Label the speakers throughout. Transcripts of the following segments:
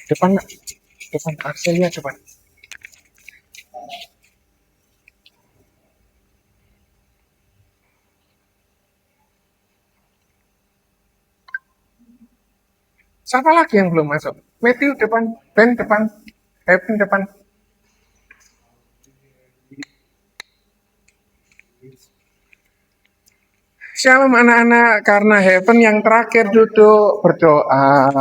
Speaker 1: Depan, depan Arselia depan. Siapa lagi yang belum masuk? Matthew depan, Ben depan, Evan depan. Shalom anak-anak, karena Heaven yang terakhir duduk berdoa.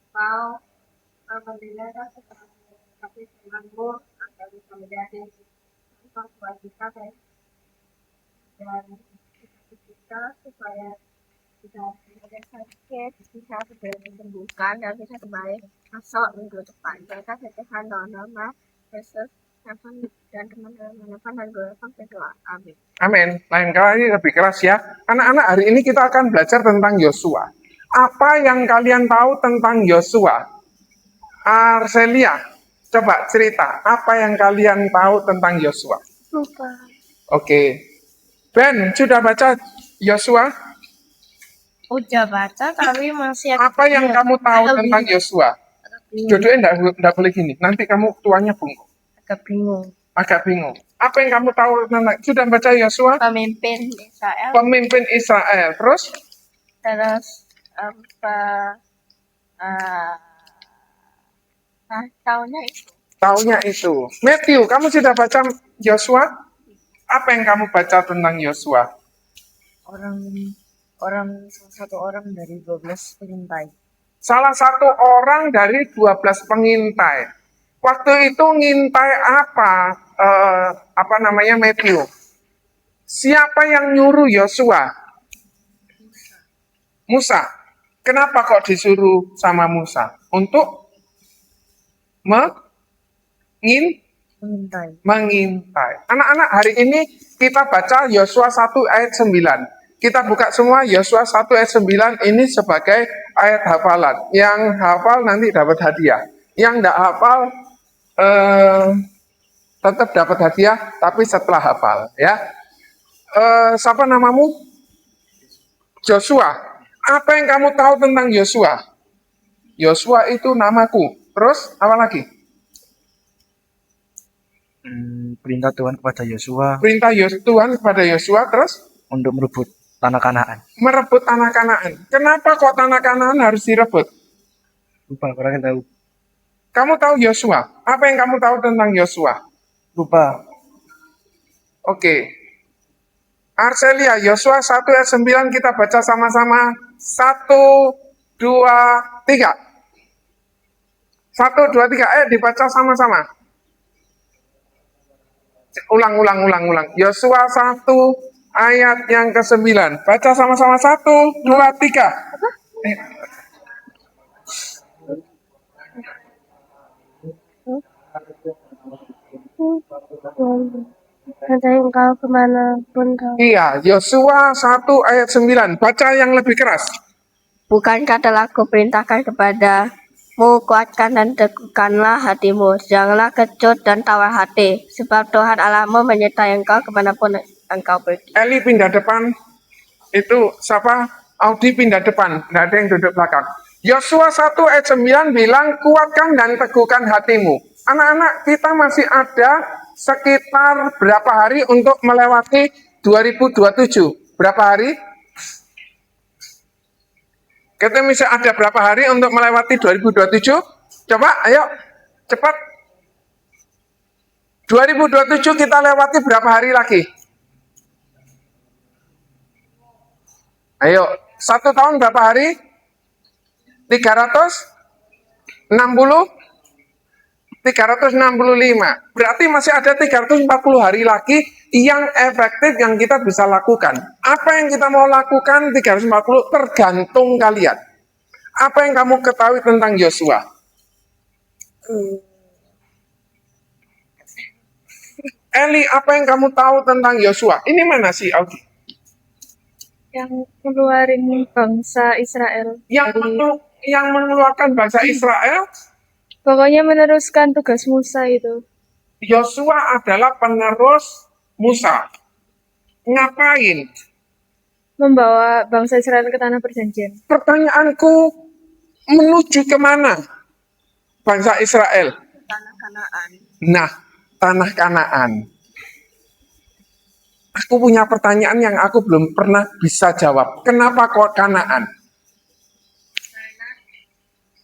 Speaker 2: Mau apabila tapi Tuhanmu akan bisa menjadi contoh buat kita dan kita supaya kita tidak sakit, bisa segera disembuhkan dan bisa kembali masuk minggu depan. Kita sertakan doa nama Yesus, Tuhan dan teman-teman dan guru berdoa. Amin.
Speaker 1: Amin. Lain kali lebih keras ya. Anak-anak, hari ini kita akan belajar tentang Yosua. Apa yang kalian tahu tentang Yosua? Arselia, coba cerita. Apa yang kalian tahu tentang Yosua?
Speaker 2: Lupa.
Speaker 1: Oke. Ben, sudah baca Yosua?
Speaker 2: Udah baca tapi masih
Speaker 1: Apa yang kamu tahu tentang Yosua? Duduknya enggak boleh gini. Nanti kamu tuanya bungkuk.
Speaker 2: agak bingung.
Speaker 1: Agak bingung. Apa yang kamu tahu tentang? Sudah baca Yosua?
Speaker 2: Pemimpin Israel.
Speaker 1: Pemimpin Israel. Terus?
Speaker 2: Terus apa? Tahunnya itu.
Speaker 1: Taunya itu. Matthew, kamu sudah baca Yosua? Apa yang kamu baca tentang Yosua?
Speaker 2: Salah satu orang dari 12 pengintai.
Speaker 1: Salah satu orang dari 12 pengintai. Waktu itu ngintai apa? Apa namanya, Matthew? Siapa yang nyuruh Yosua? Musa. Kenapa kok disuruh sama Musa? Untuk mengintai. Anak-anak, hari ini kita baca Yosua 1 ayat 9. Kita buka semua Yosua 1 ayat 9 ini sebagai ayat hafalan. Yang hafal nanti dapat hadiah. Yang tidak hafal tetap dapat hadiah, tapi setelah hafal. Ya. Siapa namamu? Joshua. Apa yang kamu tahu tentang Yosua? Yosua itu namaku. Terus apa lagi?
Speaker 3: Perintah Tuhan kepada Yosua.
Speaker 1: Perintah Tuhan kepada Yosua terus?
Speaker 3: Untuk merebut tanah Kanaan.
Speaker 1: Merebut tanah Kanaan. Kenapa kok tanah Kanaan harus direbut?
Speaker 3: Lupa, kurang tahu.
Speaker 1: Kamu tahu Yosua? Apa yang kamu tahu tentang Yosua?
Speaker 3: Lupa.
Speaker 1: Oke. Arselia, Yosua 1 ayat 9 kita baca sama-sama. 1, 2, 3. 1, 2, 3. Dibaca sama-sama. Ulang. Yosua 1 ayat yang ke-9. Baca sama-sama 1, 2, 3.
Speaker 2: Nanti engkau kemanapun kau.
Speaker 1: Iya, Yosua 1 ayat 9. Baca yang lebih keras.
Speaker 2: Bukankah telah kuperintahkan kepadamu, kuatkan dan teguhkanlah hatimu, janganlah kecut dan tawar hati, sebab Tuhan Allahmu menyertai engkau kemanapun engkau pergi.
Speaker 1: Eli pindah depan. Itu siapa? Audi pindah depan. Nggak ada yang duduk belakang. Yosua 1 ayat 9 bilang, kuatkan dan teguhkan hatimu. Anak-anak, kita masih ada sekitar berapa hari untuk melewati 2027? Berapa hari? Kita masih ada berapa hari untuk melewati 2027? Coba, ayo, cepat. 2027 kita lewati berapa hari lagi? Ayo, 1 tahun berapa hari? 360? 365. Berarti masih ada 340 hari lagi yang efektif yang kita bisa lakukan. Apa yang kita mau lakukan 340 tergantung kalian. Apa yang kamu ketahui tentang Yosua? Eli, apa yang kamu tahu tentang Yosua? Ini mana sih, Audi?
Speaker 4: Yang keluarin bangsa Israel.
Speaker 1: Yang mengeluarkan bangsa Israel?
Speaker 4: Pokoknya meneruskan tugas Musa itu.
Speaker 1: Yosua adalah penerus Musa. Ngapain?
Speaker 4: Membawa bangsa Israel ke tanah perjanjian.
Speaker 1: Pertanyaanku, menuju kemana bangsa Israel?
Speaker 2: Tanah Kanaan.
Speaker 1: Nah, tanah Kanaan. Aku punya pertanyaan yang aku belum pernah bisa jawab. Kenapa kok Kanaan?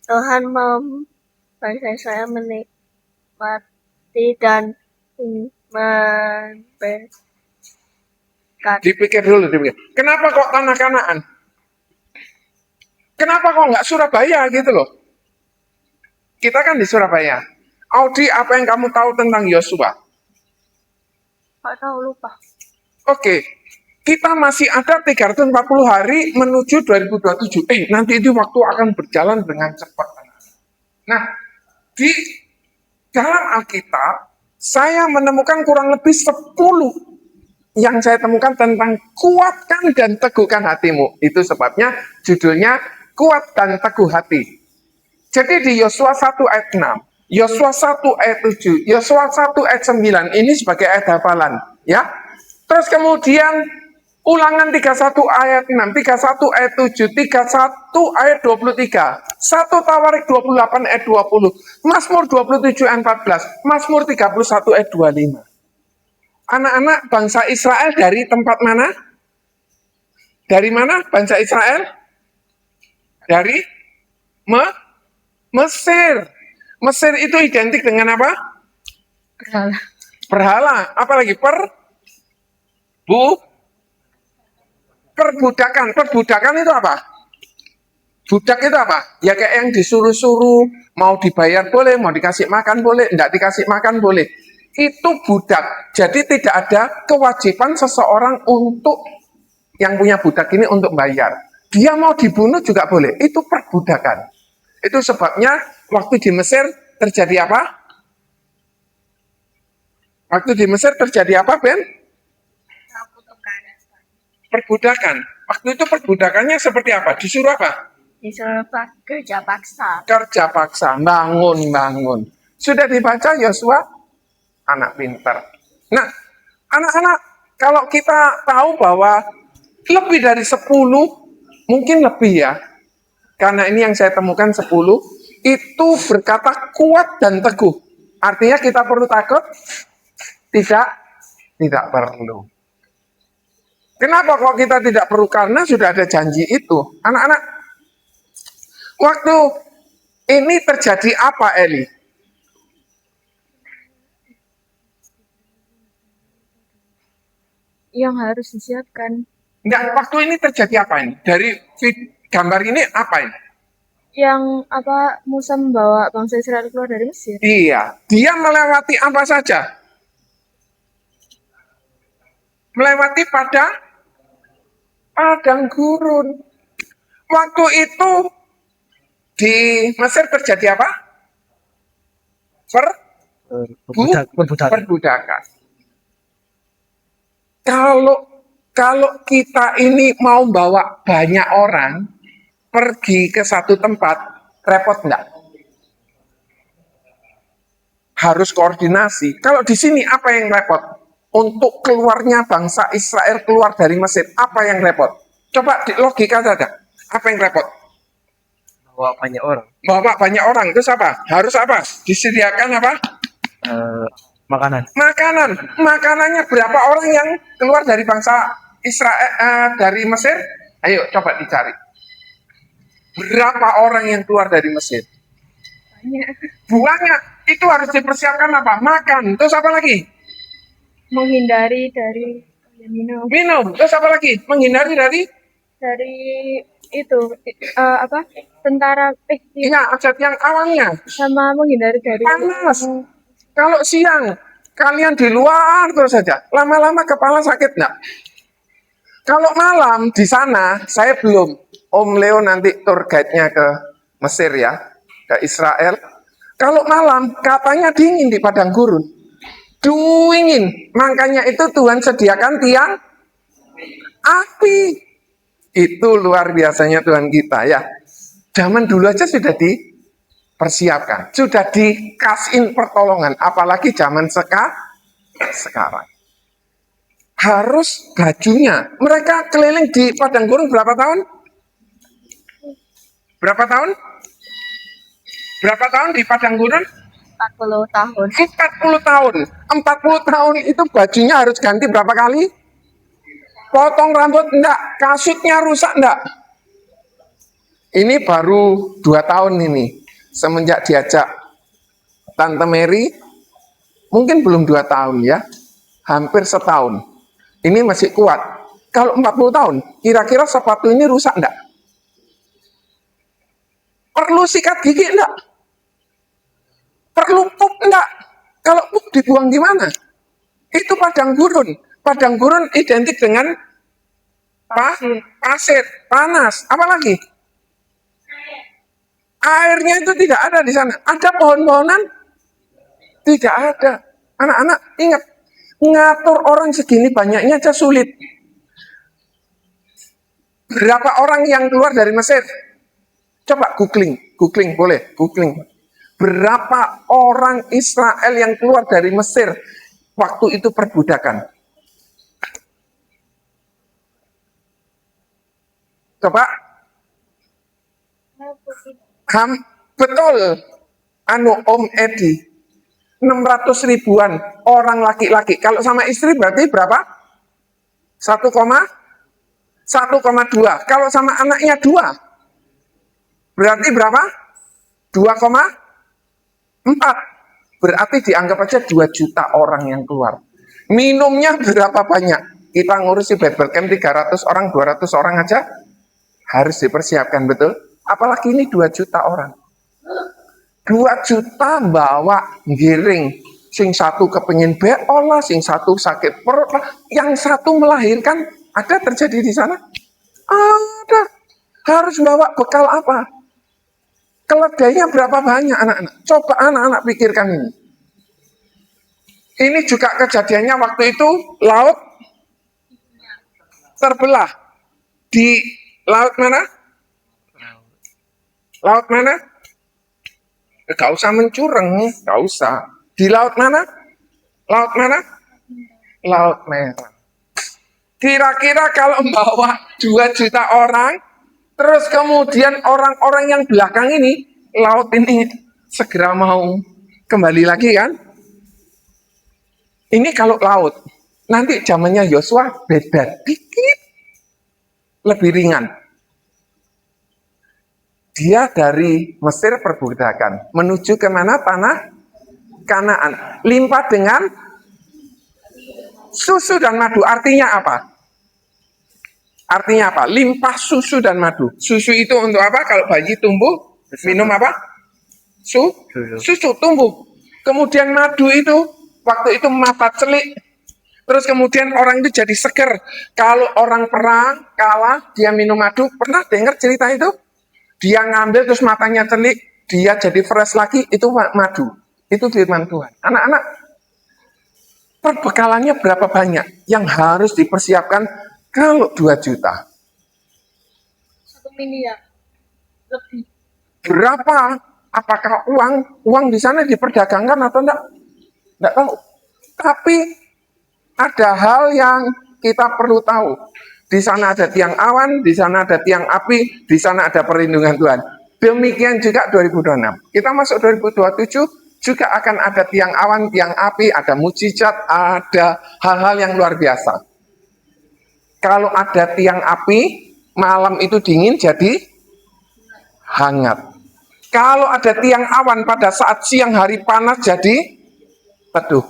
Speaker 2: Tuhan mau bangsa Israel menikmati dan memberikan.
Speaker 1: Dipikir dulu, dipikir. Kenapa kok tanah Kanaan? Kenapa kok nggak Surabaya gitu loh? Kita kan di Surabaya. Audi, apa yang kamu tahu tentang Yosua?
Speaker 2: Kok tahu lupa?
Speaker 1: Oke, kita masih ada 340 hari menuju 2027. Nanti itu waktu akan berjalan dengan cepat. Nah, di dalam Alkitab, saya menemukan kurang lebih 10 yang saya temukan tentang kuatkan dan teguhkan hatimu. Itu sebabnya judulnya kuat dan teguh hati. Jadi di Yosua 1 ayat 6, Yosua 1 ayat 7, Yosua 1 ayat 9, ini sebagai ayat hafalan. Ya. Terus kemudian Ulangan 31 ayat 6, 31 ayat 7, 31 ayat 23, 1 Tawarik 28 ayat 20, Mazmur 27 ayat 14, Mazmur 31 ayat 25. Anak-anak bangsa Israel dari tempat mana? Dari mana bangsa Israel? Dari Mesir. Mesir itu identik dengan apa?
Speaker 4: Berhala.
Speaker 1: Berhala. Apalagi perbudakan. Perbudakan itu apa? Budak itu apa? Ya kayak yang disuruh-suruh, mau dibayar boleh, mau dikasih makan boleh, enggak dikasih makan boleh. Itu budak. Jadi tidak ada kewajiban seseorang untuk yang punya budak ini untuk bayar. Dia mau dibunuh juga boleh. Itu perbudakan. Itu sebabnya waktu di Mesir terjadi apa? Waktu di Mesir terjadi apa, Ben? Perbudakan. Waktu itu perbudakannya seperti apa? Disuruh apa?
Speaker 2: Disuruh kerja paksa.
Speaker 1: Kerja paksa, bangun. Sudah dibaca Yosua? Anak pintar. Nah, anak-anak, kalau kita tahu bahwa lebih dari 10, mungkin lebih ya, karena ini yang saya temukan 10, itu berkata kuat dan teguh. Artinya kita perlu takut? Tidak perlu. Kenapa kok kita tidak perlu? Karena sudah ada janji itu. Anak-anak, waktu ini terjadi apa, Eli?
Speaker 4: Yang harus disiapkan.
Speaker 1: Enggak, waktu ini terjadi apa ini? Dari gambar ini apa ini?
Speaker 4: Yang Musa membawa bangsa Israel keluar dari Mesir.
Speaker 1: Iya, dia melewati apa saja? Melewati padang gurun. Waktu itu di Mesir terjadi apa? Perbudakan. Kalau kita ini mau bawa banyak orang pergi ke satu tempat, repot enggak? Harus koordinasi. Kalau di sini apa yang repot? Untuk keluarnya bangsa Israel keluar dari Mesir, apa yang repot? Coba logika saja. Apa yang repot?
Speaker 3: Bawa banyak orang.
Speaker 1: Bawa banyak orang, terus apa? Harus apa? Disediakan apa?
Speaker 3: Makanan.
Speaker 1: Makanannya berapa orang yang keluar dari bangsa Israel dari Mesir? Ayo coba dicari. Berapa orang yang keluar dari Mesir? Banyak. Itu harus dipersiapkan apa? Makan. Terus apa lagi?
Speaker 4: Menghindari dari
Speaker 1: Minum. Terus apa lagi? Menghindari dari
Speaker 4: itu tentara
Speaker 1: iya, adat yang awalnya.
Speaker 4: sama menghindari dari
Speaker 1: Panas. Kalau siang kalian di luar terus saja, lama-lama kepala sakit enggak? Kalau malam di sana, saya belum. Om Leo nanti tour guide-nya ke Mesir ya, ke Israel. Kalau malam katanya dingin di padang gurun. Dingin. Makanya itu Tuhan sediakan tiang api. Itu luar biasanya Tuhan kita ya. Zaman dulu aja sudah dipersiapkan. Sudah dikasihin pertolongan. Apalagi zaman sekarang. harus bajunya. Mereka keliling di padang gurun berapa tahun? Berapa tahun? Berapa tahun di padang gurun?
Speaker 2: 40 tahun.
Speaker 1: 40 tahun. 40 tahun itu bajunya harus ganti berapa kali? Potong rambut enggak? Kasutnya rusak enggak? Ini baru 2 tahun ini. Semenjak diajak Tante Mary, mungkin belum 2 tahun ya. Hampir setahun. Ini masih kuat. Kalau 40 tahun, kira-kira sepatu ini rusak enggak? Perlu sikat gigi enggak? Perlu pup enggak? Kalau pup dibuang gimana? Itu padang gurun. Padang gurun identik dengan pasir, panas. Apa lagi? Airnya itu tidak ada di sana. Ada pohon-pohonan? Tidak ada. Anak-anak ingat, ngatur orang segini banyaknya aja sulit. Berapa orang yang keluar dari Mesir? Coba googling boleh, googling. Berapa orang Israel yang keluar dari Mesir waktu itu perbudakan? Coba. Betul. Om Edi. 600 ribuan orang laki-laki. Kalau sama istri berarti berapa? 1,2. Kalau sama anaknya 2. Berarti berapa? 2,4. Berarti dianggap aja 2 juta orang yang keluar. Minumnya berapa banyak? Kita ngurusi Bible Camp 300 orang, 200 orang aja harus dipersiapkan, betul? Apalagi ini 2 juta orang. 2 juta bawa giring. Sing satu kepengin beol lah, sing satu sakit perut lah, yang satu melahirkan. Ada terjadi di sana? Ada. Harus bawa bekal apa? Keledainya berapa banyak anak-anak? Coba anak-anak pikirkan ini. Ini juga kejadiannya waktu itu laut terbelah. Di laut mana? Laut mana? Gak usah mencureng, gak usah. Di laut mana? Laut mana? Laut Merah. Kira-kira kalau bawa 2 juta orang, terus kemudian orang-orang yang belakang ini, laut ini segera mau kembali lagi kan? Ini kalau laut. Nanti zamannya Yosua beda dikit. Lebih ringan. Dia dari Mesir perbudakan menuju ke mana? Tanah Kanaan. Limpah dengan susu dan madu. Artinya apa? Artinya apa? Limpah susu dan madu. Susu itu untuk apa? Kalau bayi tumbuh, minum apa? Susu tumbuh. Kemudian madu itu, waktu itu mata celik. Terus kemudian orang itu jadi seger. Kalau orang perang, kalah, dia minum madu. Pernah dengar cerita itu? Dia ngambil terus matanya celik, dia jadi fresh lagi, itu madu. Itu firman Tuhan. Anak-anak, perbekalannya berapa banyak yang harus dipersiapkan kalau 2 juta?
Speaker 4: 1 miliar lebih.
Speaker 1: Berapa? Apakah uang di sana diperdagangkan atau enggak? Enggak tahu. Tapi ada hal yang kita perlu tahu. Di sana ada tiang awan, di sana ada tiang api, di sana ada perlindungan Tuhan. Demikian juga 2026. Kita masuk 2027 juga akan ada tiang awan, tiang api, ada mujizat, ada hal-hal yang luar biasa. Kalau ada tiang api, malam itu dingin jadi hangat. Kalau ada tiang awan pada saat siang hari panas jadi teduh.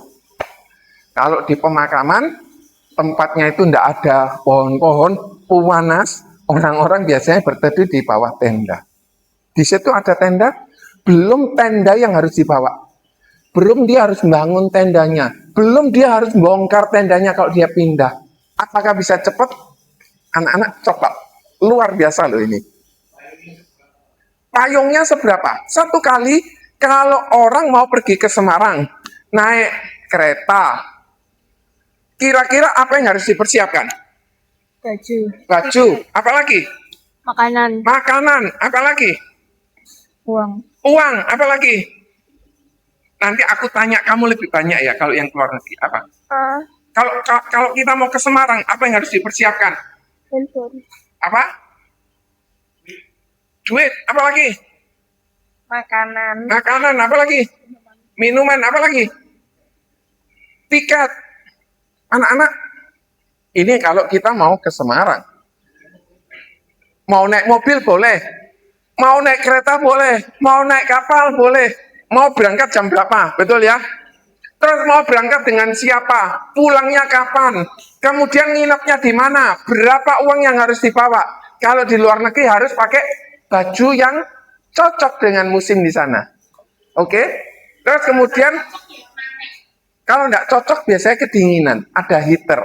Speaker 1: Kalau di pemakaman, tempatnya itu tidak ada pohon-pohon, panas, orang-orang biasanya berteduh di bawah tenda. Di situ ada tenda, belum tenda yang harus dibawa. Belum dia harus bangun tendanya. Belum dia harus bongkar tendanya kalau dia pindah. Apakah bisa cepat? Anak-anak coba. Luar biasa loh ini. Payungnya seberapa? 1 kali kalau orang mau pergi ke Semarang, naik kereta, kira-kira apa yang harus dipersiapkan? Baju. Apa lagi?
Speaker 4: Makanan.
Speaker 1: Makanan. Apa lagi?
Speaker 4: Uang.
Speaker 1: Uang. Apa lagi? Nanti aku tanya kamu lebih banyak ya kalau yang keluar negeri. Apa? Kalau kita mau ke Semarang, apa yang harus dipersiapkan?
Speaker 2: Handphone.
Speaker 1: Apa? Duit, apa lagi?
Speaker 2: Makanan.
Speaker 1: Makanan, apa lagi? Minuman, apa lagi? Tiket. Anak-anak, ini kalau kita mau ke Semarang. Mau naik mobil boleh, mau naik kereta boleh, mau naik kapal boleh, mau berangkat jam berapa, betul ya? Terus mau berangkat dengan siapa, pulangnya kapan, kemudian nginepnya di mana, berapa uang yang harus dibawa. Kalau di luar negeri harus pakai baju yang cocok dengan musim di sana. Oke? Terus kemudian kalau nggak cocok biasanya kedinginan, ada heater.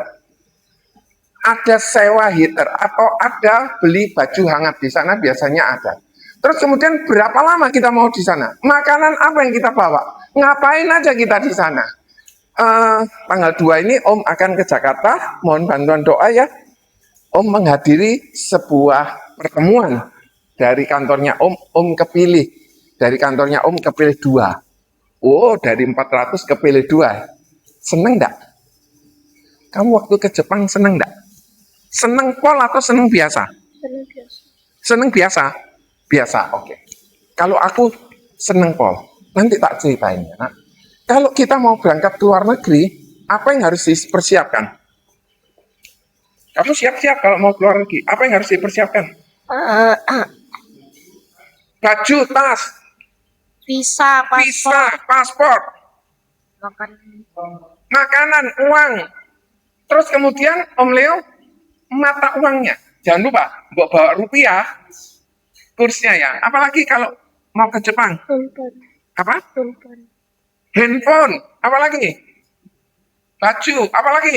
Speaker 1: Ada sewa heater atau ada beli baju hangat di sana biasanya ada. Terus kemudian berapa lama kita mau di sana? Makanan apa yang kita bawa? Ngapain aja kita di sana? Tanggal 2 ini Om akan ke Jakarta, mohon bantuan doa ya. Om menghadiri sebuah pertemuan dari kantornya Om kepilih. Dari kantornya Om kepilih 2. Oh, dari 400 kepilih 2. Seneng enggak? Kamu waktu ke Jepang seneng enggak? Seneng pol atau seneng biasa?
Speaker 2: Senang biasa.
Speaker 1: Seneng biasa? Biasa, oke. Kalau aku seneng pol, nanti tak ceritain ya. Nah, kalau kita mau berangkat ke luar negeri, apa yang harus dipersiapkan? Kamu siap-siap kalau mau ke luar negeri, apa yang harus dipersiapkan? Baju, tas,
Speaker 2: Visa,
Speaker 1: visa, paspor, makanan, uang. Terus kemudian Om Leo, mata uangnya. Jangan lupa, bawa rupiah, kursnya ya. Apalagi kalau mau ke Jepang.
Speaker 2: handphone.
Speaker 1: Apa?
Speaker 2: Handphone.
Speaker 1: Handphone. Apalagi? Baju. Apalagi?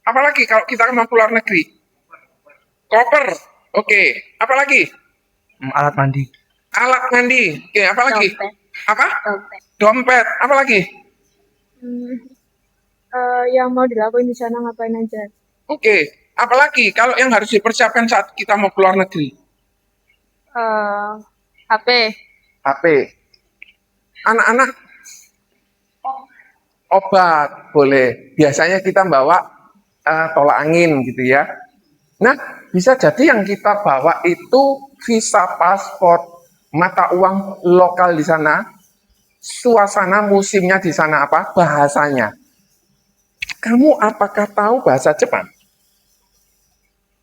Speaker 1: Apalagi kalau kita mau keluar negeri? Koper. Oke. Apalagi?
Speaker 3: Alat mandi.
Speaker 1: Alat mandi. Oke, apalagi?
Speaker 2: Dompet.
Speaker 1: Apa?
Speaker 2: Dompet.
Speaker 1: Dompet. Apalagi?
Speaker 4: Yang mau dilakuin di sana ngapain aja?
Speaker 1: Oke. Apalagi kalau yang harus dipersiapkan saat kita mau keluar negeri?
Speaker 4: HP.
Speaker 1: HP. Anak-anak obat boleh. Biasanya kita bawa tolak angin gitu ya. Nah, bisa jadi yang kita bawa itu visa, paspor, mata uang lokal di sana, suasana musimnya di sana apa, bahasanya. Kamu apakah tahu bahasa Jepang?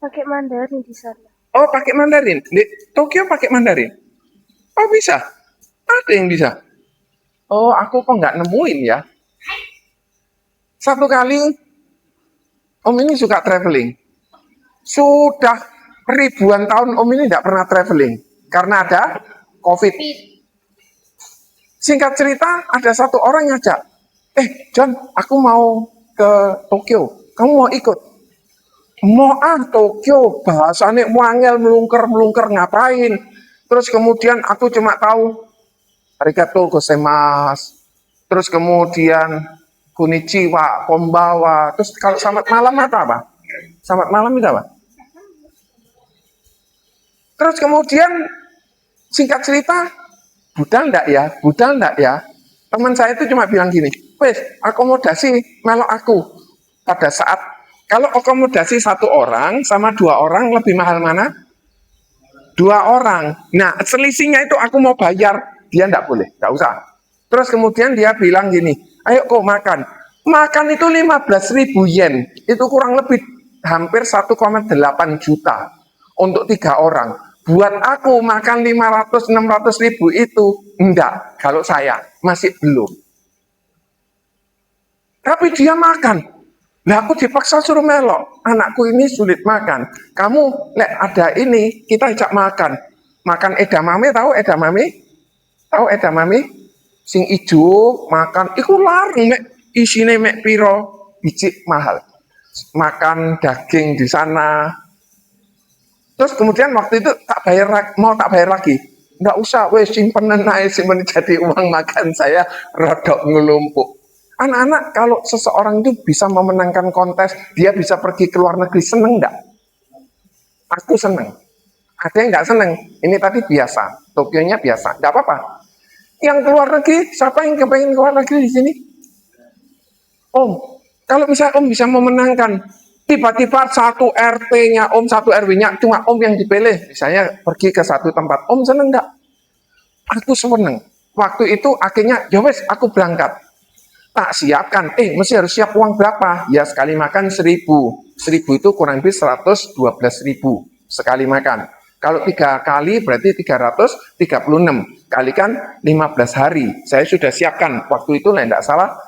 Speaker 2: Pakai Mandarin di sana.
Speaker 1: Oh, pakai Mandarin. Di Tokyo pakai Mandarin. Oh, bisa. Ada yang bisa. Oh, aku kok nggak nemuin ya. Satu kali, Om ini suka traveling. Sudah ribuan tahun Om ini tidak pernah traveling. Karena ada COVID. Singkat cerita, ada satu orang yang ngajak. John, aku mau ke Tokyo. Kamu mau ikut? Mau Tokyo, bahasanya wangel melungker ngapain? Terus kemudian aku cuma tahu arigatou gozaimasu. Terus kemudian konnichiwa, konbawa. Terus kalau selamat malam apa? Selamat malam itu apa? Terus kemudian singkat cerita, budal enggak ya? Budal enggak ya? Teman saya itu cuma bilang gini, wes akomodasi melok aku. Pada saat kalau akomodasi 1 orang sama 2 orang lebih mahal mana? 2 orang. Nah, selisihnya itu aku mau bayar. Dia enggak boleh, enggak usah. Terus kemudian dia bilang gini, ayo kok makan. Makan itu 15.000 yen. Itu kurang lebih hampir 1,8 juta. Untuk 3 orang. Buat aku makan 500-600 ribu itu enggak. Kalau saya masih belum. Tapi dia makan. Nah, aku dipaksa suruh melok. Anakku ini sulit makan. Kamu, ada ini, kita ajak makan. Makan edamame, tahu edamame? Tahu edamame? Sing ijo, makan. Iku larang, isine mek piro, biji mahal. Makan daging di sana. Terus kemudian waktu itu mau tak bayar lagi. Enggak usah, wes simpenan aja, simpen jadi uang makan saya rodok ngelumpuk. Anak-anak, kalau seseorang itu bisa memenangkan kontes, dia bisa pergi ke luar negeri, seneng enggak? Aku seneng. Ada yang enggak seneng? Ini tadi biasa, Tokyo-nya biasa, enggak apa-apa. Yang keluar negeri, siapa yang kepengen keluar negeri di sini? Om, Kalau misalnya Om bisa memenangkan, tiba-tiba satu RT-nya Om, satu RW-nya cuma Om yang dipilih, misalnya pergi ke satu tempat, Om seneng nggak? Aku seneng. Waktu itu akhirnya, ya wes, aku berangkat. Tak siapkan, mesti harus siap uang berapa? Ya sekali makan 1.000. 1.000 itu kurang lebih 112.000 sekali makan. Kalau 3 kali berarti 336. Kalikan 15 hari. Saya sudah siapkan. Waktu itu tidak salah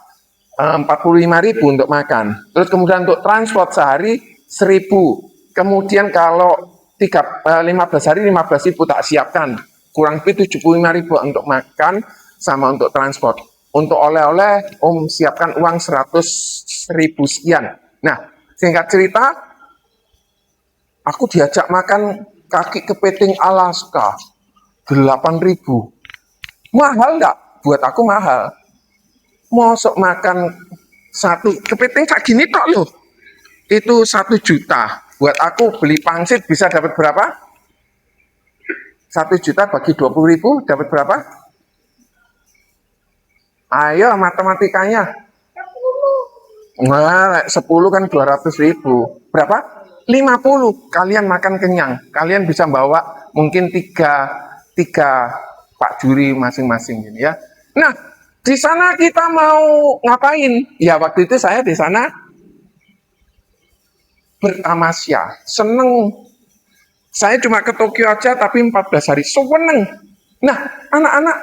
Speaker 1: 45.000 untuk makan. Terus kemudian untuk transport sehari 1.000. Kemudian kalau 15 hari 15.000 tak siapkan. Kurang lebih 75.000 untuk makan sama untuk transport. Untuk oleh-oleh Om siapkan uang 100.000 sekian. Nah, singkat cerita, aku diajak makan kaki kepiting Alaska 8.000. Mahal nggak? Buat aku mahal. Mosok makan satu kepiting kayak gini tok loh. Itu 1 juta. Buat aku beli pangsit bisa dapat berapa? 1 juta bagi 20.000 dapat berapa? Ayo matematikanya. Nah, 10 kan 200.000. Berapa? 50. Kalian makan kenyang. Kalian bisa bawa mungkin tiga Pak Juri masing-masing ini ya. Nah, di sana kita mau ngapain? Ya waktu itu saya di sana bertamasya, seneng. Saya cuma ke Tokyo aja tapi 14 hari, seneng. Nah, anak-anak,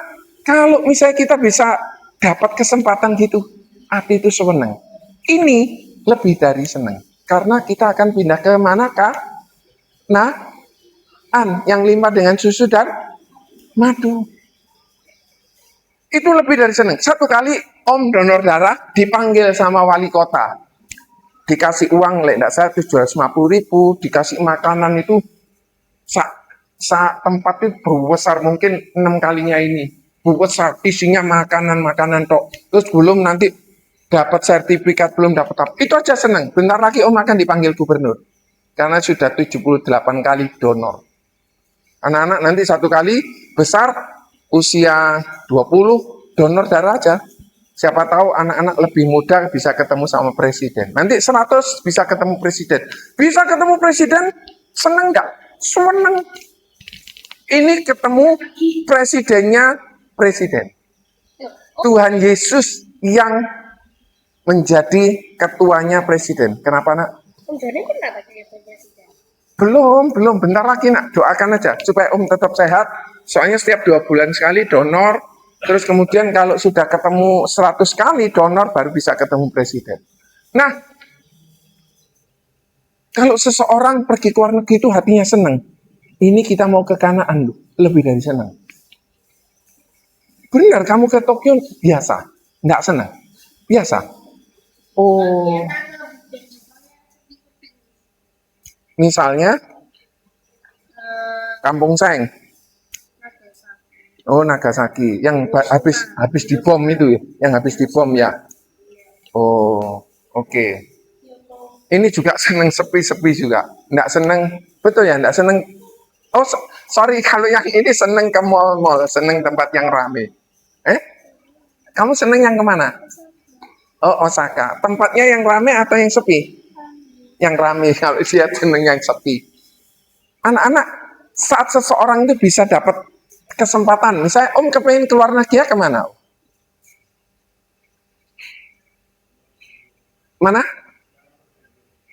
Speaker 1: kalau misalnya kita bisa dapat kesempatan gitu, hati itu seneng. Ini lebih dari seneng. Karena kita akan pindah ke manakah? Nah, yang limpah dengan susu dan madu. Itu lebih dari seneng. Satu kali Om donor darah dipanggil sama wali kota. Dikasih uang, tidak saya 750.000, dikasih makanan itu tempat itu berbesar mungkin 6 kalinya ini. Besar, isinya makanan-makanan tok. Terus belum nanti dapat sertifikat, belum dapat apa. Itu aja seneng. Bentar lagi Om akan dipanggil gubernur. Karena sudah 78 kali donor. Anak-anak nanti satu kali besar, usia 20, donor darah aja. Siapa tahu anak-anak lebih muda bisa ketemu sama presiden. Nanti 100 bisa ketemu presiden. Bisa ketemu presiden, seneng nggak? Seneng. Ini ketemu presidennya presiden. Tuhan Yesus yang menjadi ketuanya presiden. Kenapa nak?
Speaker 2: Jadi kenapa jadi presiden?
Speaker 1: Belum, bentar lagi nak, doakan aja supaya Om tetap sehat. Soalnya setiap 2 bulan sekali donor, terus kemudian kalau sudah ketemu 100 kali donor baru bisa ketemu presiden. Nah, kalau seseorang pergi ke luar negeri itu hatinya senang. Ini kita mau ke Kanaan, lebih dari senang. Benar, kamu ke Tokyo biasa, nggak senang, biasa. Oh, misalnya Kampung Seng. Oh, Nagasaki, yang habis dibom itu ya, yang habis dibom ya. Oh, oke. Ini juga seneng sepi-sepi juga, nggak seneng, betul ya, nggak seneng. Oh, sorry kalau yang ini seneng ke mall-mall, seneng tempat yang rame. Kamu seneng yang kemana? Oh, Osaka. Tempatnya yang rame atau yang sepi? Yang rame, kalau dia seneng yang sepi. Anak-anak, saat seseorang itu bisa dapat kesempatan, misalnya Om kepengen keluar negeri kemana? Mana?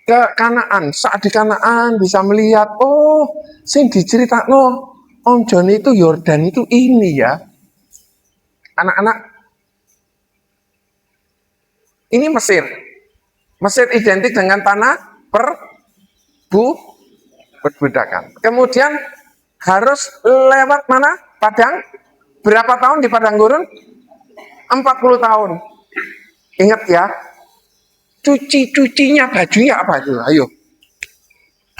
Speaker 1: Ke Kanaan. Saat di Kanaan bisa melihat, oh, sing diceritakno Om Joni itu Yordan itu ini ya. Anak-anak, ini Mesir. Mesir identik dengan tanah perbudakan. Kemudian harus lewat mana? Padang. Berapa tahun di padang gurun? 40 tahun. Ingat ya, cucinya bajunya apa itu? Ayo.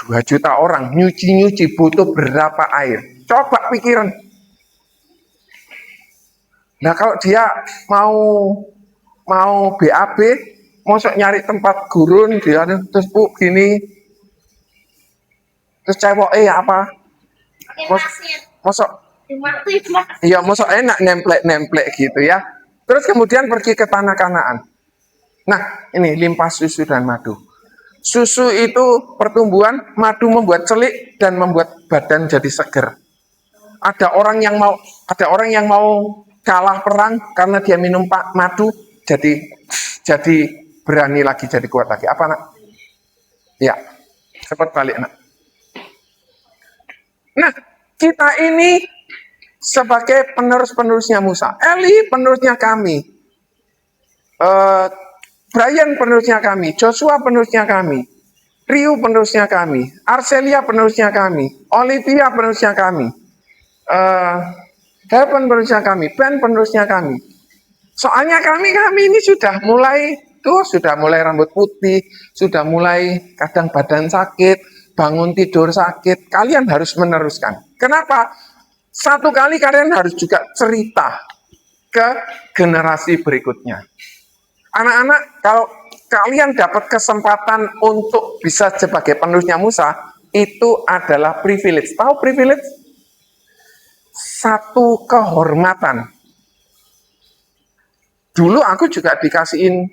Speaker 1: 2 juta orang nyuci butuh berapa air? Coba pikiran. Nah, kalau dia mau BAB, masuk nyari tempat gurun, dia terus gini, terus cewek apa? Masuk, iya masuk enak nemplek gitu ya. Terus kemudian pergi ke tanah Kanaan. Nah, ini limpah susu dan madu. Susu itu pertumbuhan, madu membuat celik dan membuat badan jadi seger. Ada orang yang mau kalah perang karena dia minum madu, jadi berani lagi, jadi kuat lagi. Apa nak? Ya, cepat balik nak. Nah, kita ini sebagai penerus-penerusnya Musa. Eli penerusnya kami. Brian penerusnya kami. Joshua penerusnya kami. Riu penerusnya kami. Arcelia penerusnya kami. Olivia penerusnya kami. Heaven penerusnya kami. Ben penerusnya kami. Soalnya kami ini sudah mulai rambut putih, sudah mulai kadang badan sakit, bangun tidur sakit. Kalian harus meneruskan. Kenapa? Satu kali kalian harus juga cerita ke generasi berikutnya. Anak-anak, kalau kalian dapat kesempatan untuk bisa sebagai penerusnya Musa, itu adalah privilege. Tahu privilege? Satu kehormatan. Dulu aku juga dikasihin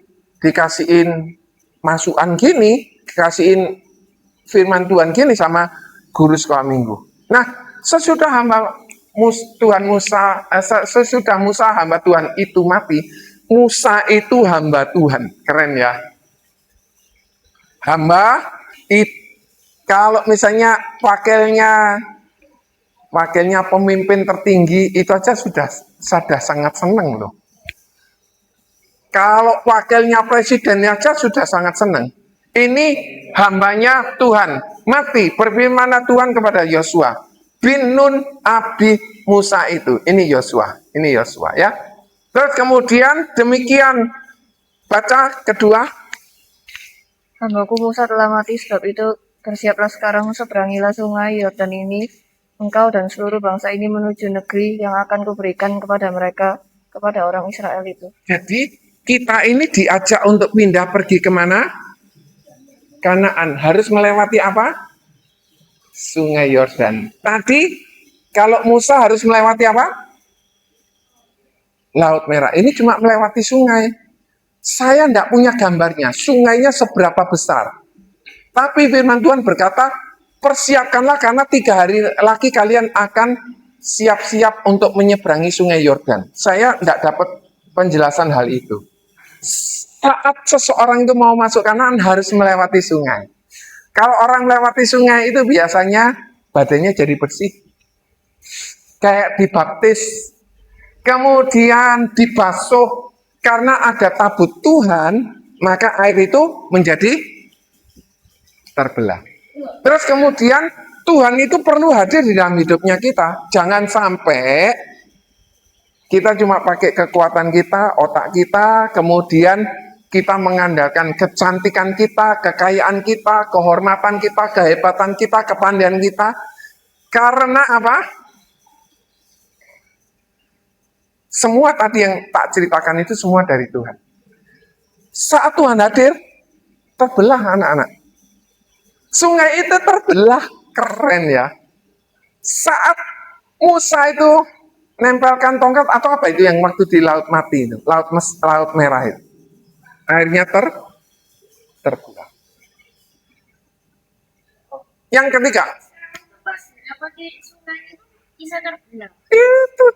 Speaker 1: masukan gini, dikasihin firman Tuhan gini sama guru sekolah minggu. Nah, sesudah sesudah Musa hamba Tuhan itu mati, Musa itu hamba Tuhan. Keren ya. Kalau misalnya wakilnya pemimpin tertinggi, itu aja sudah sangat senang loh. Kalau wakilnya presidennya aja sudah sangat senang. Ini hambanya Tuhan. Mati. Berfirmanlah Tuhan kepada Yosua. Bin Nun Abi Musa itu. Ini Yosua ya. Terus kemudian demikian. Baca kedua.
Speaker 4: Hambaku Musa telah mati, sebab itu bersiaplah sekarang, seberangilah sungai Yordan ini, engkau dan seluruh bangsa ini menuju negeri yang akan kuberikan kepada mereka, kepada orang Israel itu.
Speaker 1: Jadi kita ini diajak untuk pindah pergi kemana? Kanaan. Harus melewati apa? Sungai Yordan. Tadi kalau Musa harus melewati apa? Laut Merah. Ini cuma melewati sungai. Saya tidak punya gambarnya. Sungainya seberapa besar. Tapi firman Tuhan berkata, persiapkanlah karena 3 hari lagi kalian akan siap-siap untuk menyeberangi sungai Yordan. Saya tidak dapat penjelasan hal itu. Saat seseorang itu mau masuk Kanaan harus melewati sungai. Kalau orang melewati sungai itu biasanya badannya jadi bersih. Kayak dibaptis. Kemudian dibasuh. Karena ada tabut Tuhan, maka air itu menjadi terbelah. Terus kemudian Tuhan itu perlu hadir di dalam hidupnya kita. Jangan sampai kita cuma pakai kekuatan kita, otak kita, kemudian kita mengandalkan kecantikan kita, kekayaan kita, kehormatan kita, kehebatan kita, kepandaian kita. Karena apa? Semua tadi yang tak ceritakan itu semua dari Tuhan. Saat Tuhan hadir, terbelah anak-anak. Sungai itu terbelah, keren ya. Saat Musa itu nempelkan tongkat atau apa itu yang waktu di laut mati itu, laut merah itu. Airnya terbelah. Yang ketiga,
Speaker 2: Kenapa di sungai itu bisa terbelah?
Speaker 1: itu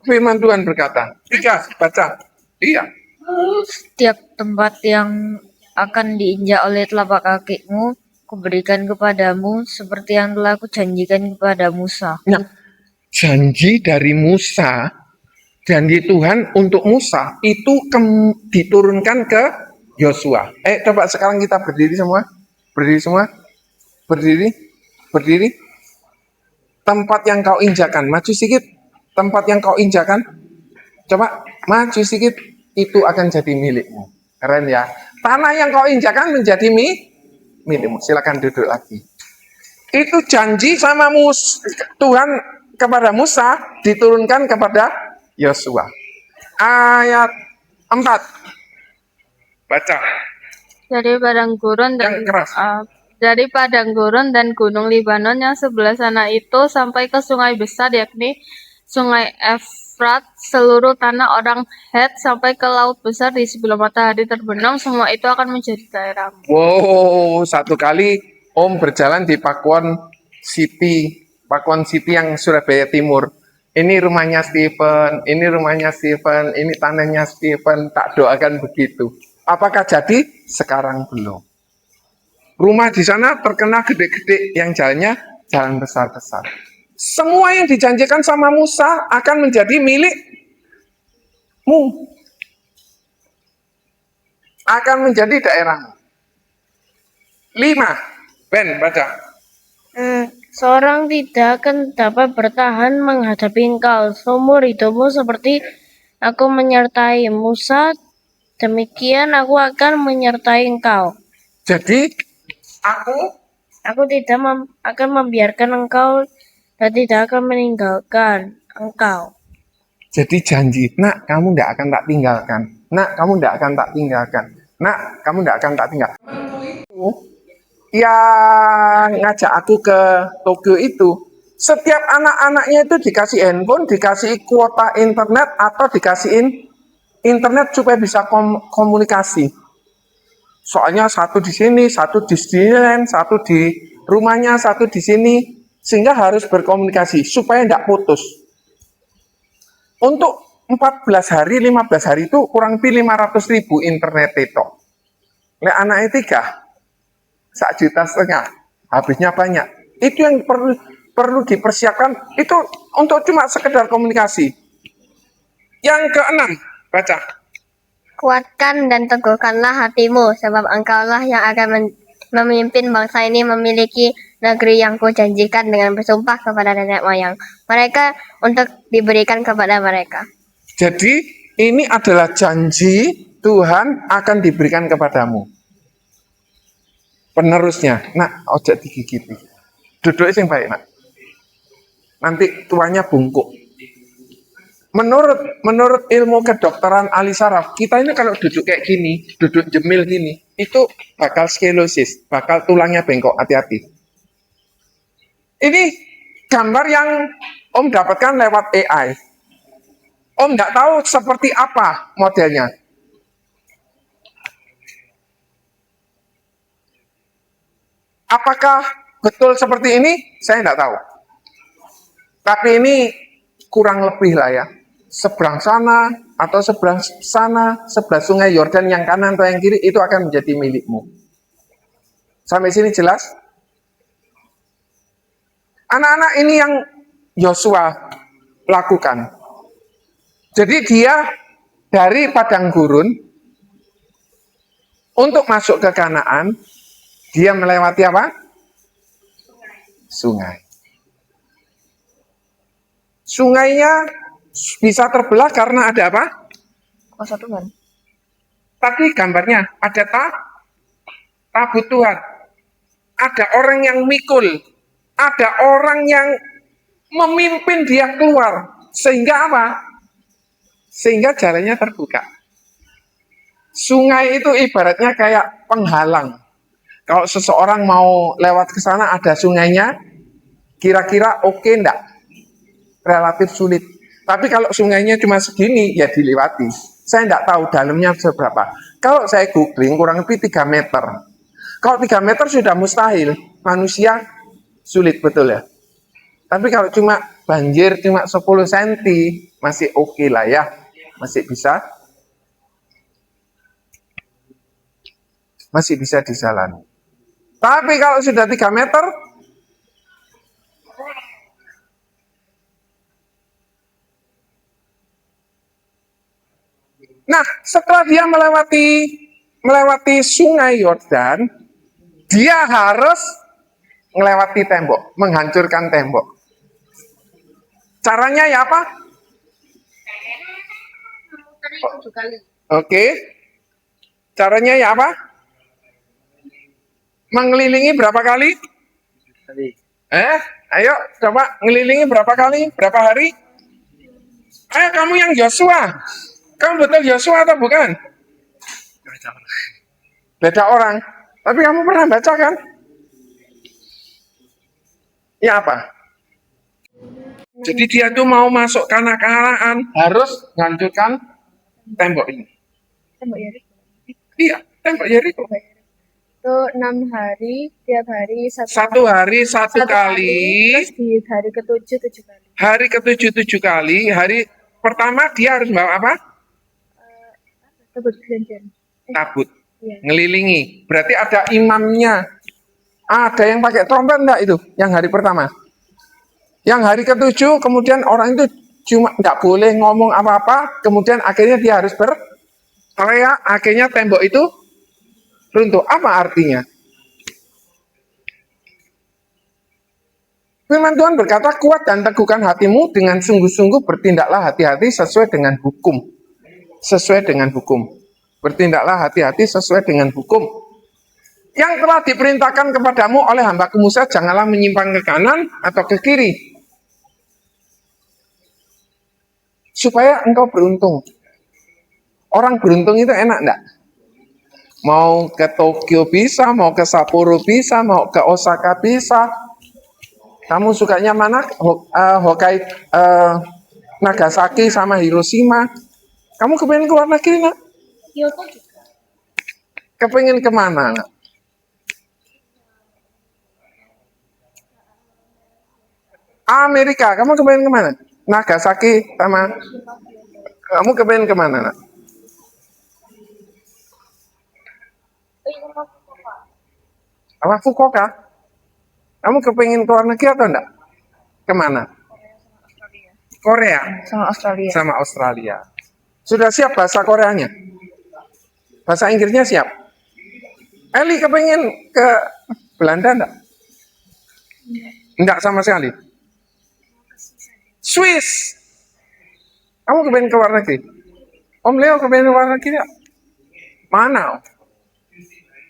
Speaker 1: firman Tuhan berkata. 3, baca. Iya.
Speaker 4: Setiap tempat yang akan diinjak oleh telapak kakimu, kuberikan kepadamu, seperti yang telah kujanjikan kepada Musa.
Speaker 1: Nah, janji dari Musa, janji Tuhan untuk Musa itu diturunkan ke Yosua. Coba sekarang kita berdiri semua. Berdiri semua. Berdiri. Tempat yang kau injakan, maju sedikit. Tempat yang kau injakan, coba maju sedikit, itu akan jadi milikmu. Keren ya. Tanah yang kau injakan menjadi milikmu. Silakan duduk lagi. Itu janji sama Tuhan kepada Musa diturunkan kepada Yosua. Ayat 4. Baca.
Speaker 5: Dari padang gurun dan
Speaker 1: Yang keras.
Speaker 5: dari padang gurun dan gunung Libanon yang sebelah sana itu sampai ke sungai besar, yakni Sungai Efrat, seluruh tanah orang Het sampai ke laut besar di sebelum matahari terbenam, semua itu akan menjadi daerahmu.
Speaker 1: Wow, satu kali Om berjalan di Pakuan City yang Surabaya Timur. Ini rumahnya Stephen, ini rumahnya Stephen, ini tanahnya Stephen. Tak doakan begitu. Apakah jadi? Sekarang belum. Rumah di sana terkenal gede-gede, yang jalannya jalan besar-besar. Semua yang dijanjikan sama Musa akan menjadi milikmu. Akan menjadi daerahmu. 5. Ben, baca.
Speaker 6: Seorang tidak akan dapat bertahan menghadapi engkau seumur hidupmu seperti aku menyertai Musa, demikian aku akan menyertai engkau.
Speaker 1: Jadi, aku
Speaker 6: Aku tidak akan membiarkan engkau dan tidak akan meninggalkan engkau.
Speaker 1: jadi janji, nak kamu tidak akan tak tinggalkan. Nak kamu tidak akan tak tinggalkan. Nak kamu tidak akan tak tinggalkan. Yang ngajak aku ke Tokyo itu, setiap anak-anaknya itu dikasih handphone, dikasih kuota internet atau dikasihin internet supaya bisa komunikasi. Soalnya satu di sini, satu di Disneyland, satu di rumahnya, satu di sini, sehingga harus berkomunikasi supaya tidak putus. Untuk 14 hari, 15 hari itu kurang lebih 500.000 internet itu. Lek anaknya 3, 1,5 juta, habisnya banyak. Itu yang perlu dipersiapkan, itu untuk cuma sekedar komunikasi. Yang ke-6, baca.
Speaker 2: Kuatkan dan teguhkanlah hatimu, sebab engkaulah yang akan memimpin bangsa ini memiliki negeri yang kujanjikan dengan bersumpah kepada nenek moyang mereka untuk diberikan kepada mereka.
Speaker 1: Jadi ini adalah janji Tuhan akan diberikan kepadamu. Penerusnya, nak ojo digigiti. Duduk sing baik, nak. Nanti tuanya bungkuk. Menurut ilmu kedokteran ahli saraf, kita ini kalau duduk kayak gini, duduk jemil gini, itu bakal skelosis, bakal tulangnya bengkok, hati-hati. Ini gambar yang Om dapatkan lewat AI. Om nggak tahu seperti apa modelnya. Apakah betul seperti ini? Saya nggak tahu. Tapi ini kurang lebih lah ya. Seberang sana atau seberang sana, sebelah sungai Yordan yang kanan atau yang kiri, itu akan menjadi milikmu. Sampai sini jelas? Anak-anak ini yang Yosua lakukan. Jadi dia dari padang gurun untuk masuk ke Kanaan, dia melewati apa? Sungai. Sungainya bisa terbelah karena ada apa?
Speaker 4: Kuasa Tuhan.
Speaker 1: Tadi gambarnya ada tabut Tuhan. Ada orang yang mikul. Ada orang yang memimpin dia keluar. Sehingga apa? Sehingga jalannya terbuka. Sungai itu ibaratnya kayak penghalang. Kalau seseorang mau lewat ke sana ada sungainya, kira-kira oke enggak? Relatif sulit. Tapi kalau sungainya cuma segini, ya dilewati. Saya enggak tahu dalamnya seberapa. Kalau saya googling, kurang lebih 3 meter. Kalau 3 meter sudah mustahil, manusia sulit, betul ya? Tapi kalau cuma banjir, cuma 10 cm, masih oke lah ya. Masih bisa dijalani. Tapi kalau sudah 3 meter, nah setelah dia melewati sungai Yordan, dia harus melewati tembok, menghancurkan tembok. Caranya ya apa? Oke. Caranya ya apa? Mengelilingi berapa kali? Ayo coba ngelilingi berapa kali? Berapa hari? Ayo kamu yang Yosua. Kamu betul Yosua atau bukan? Beda orang. Tapi kamu pernah baca kan? Ya apa? Jadi dia tuh mau masuk kanak-kanakan harus menghancurkan tembok ini.
Speaker 4: Tembok Yeriko.
Speaker 1: Iya, tembok Yeriko.
Speaker 4: Itu 6 hari, tiap hari
Speaker 1: Satu hari satu kali,
Speaker 4: terus di hari ke-7 7 kali.
Speaker 1: hari ke-7 7 kali, hari pertama dia harus bawa apa?
Speaker 4: Tebut gantian.
Speaker 1: Tabut,
Speaker 4: Iya.
Speaker 1: ngelilingi. Berarti ada imamnya. Ada yang pakai trompet enggak itu? Yang hari pertama. Yang hari ke-7 kemudian orang itu cuma enggak boleh ngomong apa-apa, kemudian akhirnya dia harus berteriak, akhirnya tembok itu runtuh. Apa artinya? Firman Tuhan berkata, kuat dan teguhkan hatimu dengan sungguh-sungguh bertindaklah hati-hati sesuai dengan hukum. Sesuai dengan hukum. Bertindaklah hati-hati sesuai dengan hukum. Yang telah diperintahkan kepadamu oleh hambaku Musa, janganlah menyimpang ke kanan atau ke kiri. Supaya engkau beruntung. Orang beruntung itu enak enggak? Mau ke Tokyo bisa, mau ke Sapporo bisa, mau ke Osaka bisa. Kamu sukanya mana? Hokkaido, Nagasaki sama Hiroshima. Kamu kepengen ke luar negeri, nak?
Speaker 6: Kyoto juga.
Speaker 1: Kepengen kemana, nak? Amerika. Kamu kepengen kemana? Nagasaki sama... Kamu kepengen kemana, nak? Apa Fukuoka? Kamu kepengen ke luar negeri atau enggak? Kemana? Korea
Speaker 4: Sama Australia.
Speaker 1: sama Australia. Sudah siap bahasa Koreanya? Bahasa Inggrisnya siap? Eli kepengen ke Belanda enggak? Enggak sama sekali. Swiss. Kamu kepengen ke luar negeri? Om Leo kepengen ke luar negeri enggak? Mana?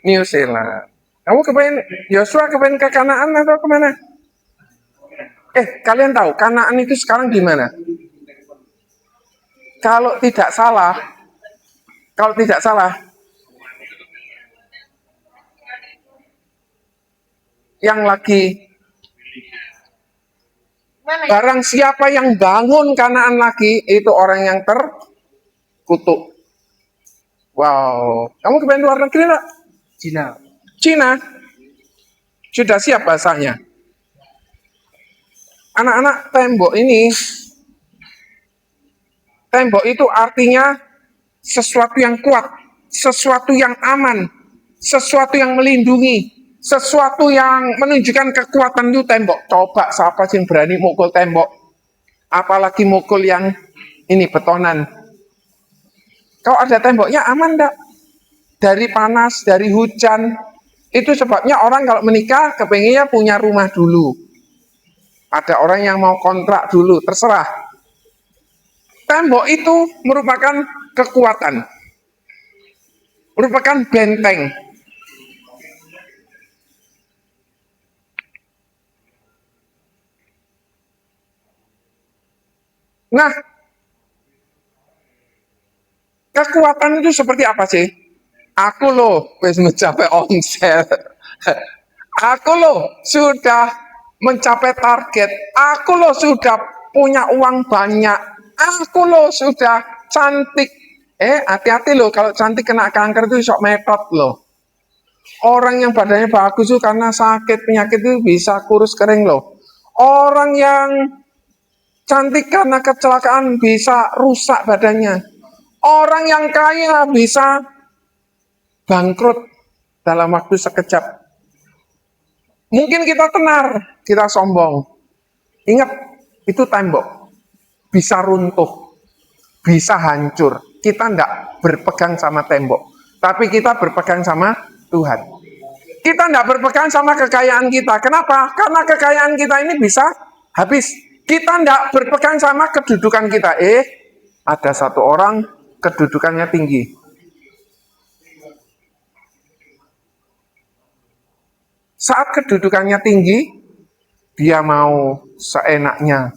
Speaker 1: New Zealand. Kamu kepengen, Joshua kepengen ke Kanaan atau kemana? Kalian tahu Kanaan itu sekarang di mana? Kalau tidak salah, yang lagi barang siapa yang bangun Kanaan lagi itu orang yang terkutuk. Wow, kamu kepengen luar negeri enggak? Cina. Sudah siap bahasanya. Anak-anak, tembok itu artinya sesuatu yang kuat, sesuatu yang aman, sesuatu yang melindungi, sesuatu yang menunjukkan kekuatan itu tembok. Coba siapa sih yang berani mukul tembok? Apalagi mukul yang ini betonan. Kalau ada temboknya aman enggak? Dari panas, dari hujan. Itu sebabnya orang kalau menikah kepengennya punya rumah dulu. Ada orang yang mau kontrak dulu, terserah. Tembok itu merupakan kekuatan. Merupakan benteng. Nah, kekuatan itu seperti apa sih? Aku loh, wis mencapai omset. Aku loh sudah mencapai target. Aku loh sudah punya uang banyak. Aku loh sudah cantik. Hati-hati loh kalau cantik kena kanker itu sok metot loh. Orang yang badannya bagus itu karena sakit penyakit itu bisa kurus kering loh. Orang yang cantik karena kecelakaan bisa rusak badannya. Orang yang kaya bisa bangkrut dalam waktu sekejap. Mungkin kita tenar, kita sombong. Ingat, itu tembok. Bisa runtuh, bisa hancur. Kita tidak berpegang sama tembok. Tapi kita berpegang sama Tuhan. Kita tidak berpegang sama kekayaan kita. Kenapa? Karena kekayaan kita ini bisa habis. Kita tidak berpegang sama kedudukan kita. Ada satu orang kedudukannya tinggi. Saat kedudukannya tinggi, dia mau seenaknya.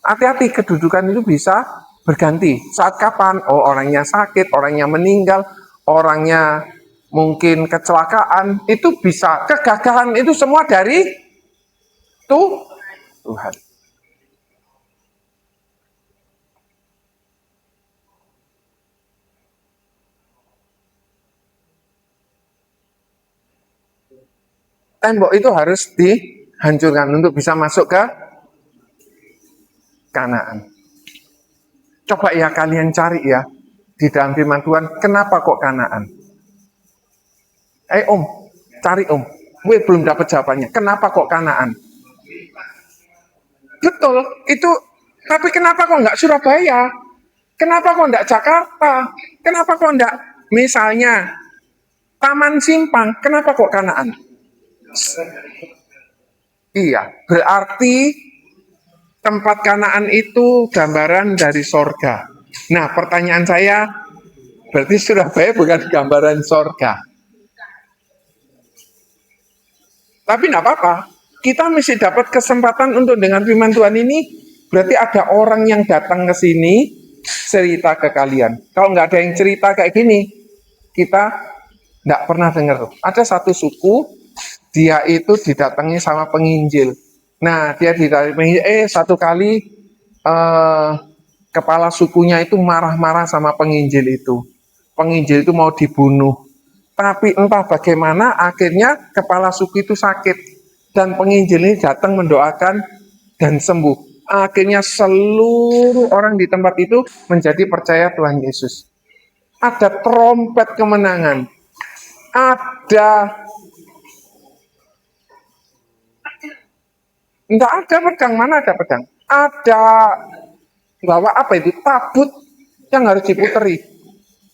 Speaker 1: Hati-hati, kedudukan itu bisa berganti. Saat kapan? Oh, orangnya sakit, orangnya meninggal, orangnya mungkin kecelakaan. Itu bisa. Kegagalan itu semua dari Tuhan. tembok itu harus dihancurkan untuk bisa masuk ke Kanaan. Coba ya kalian cari ya di dalam firman Tuhan, kenapa kok Kanaan? Om, cari om. Gue belum dapat jawabannya. Kenapa kok Kanaan? Betul, itu. Tapi kenapa kok nggak Surabaya? Kenapa kok nggak Jakarta? Kenapa kok nggak misalnya Taman Simpang? Kenapa kok Kanaan? Iya, berarti tempat Kanaan itu gambaran dari sorga. Nah, pertanyaan saya, berarti Surabaya bukan gambaran sorga. Tapi tidak apa-apa, kita mesti dapat kesempatan untuk dengan firman Tuhan ini, berarti ada orang yang datang ke sini, cerita ke kalian. Kalau nggak ada yang cerita kayak gini, kita nggak pernah dengar. Ada satu suku, dia itu didatangi sama penginjil. Nah, dia didatangi penginjil, satu kali kepala sukunya itu marah-marah sama penginjil itu. Penginjil itu mau dibunuh. Tapi entah bagaimana akhirnya kepala suku itu sakit. Dan penginjil ini datang mendoakan dan sembuh. Akhirnya seluruh orang di tempat itu menjadi percaya Tuhan Yesus. Ada trompet kemenangan. Enggak ada pedang, mana ada pedang? Ada bawa apa itu? Tabut yang harus diputeri.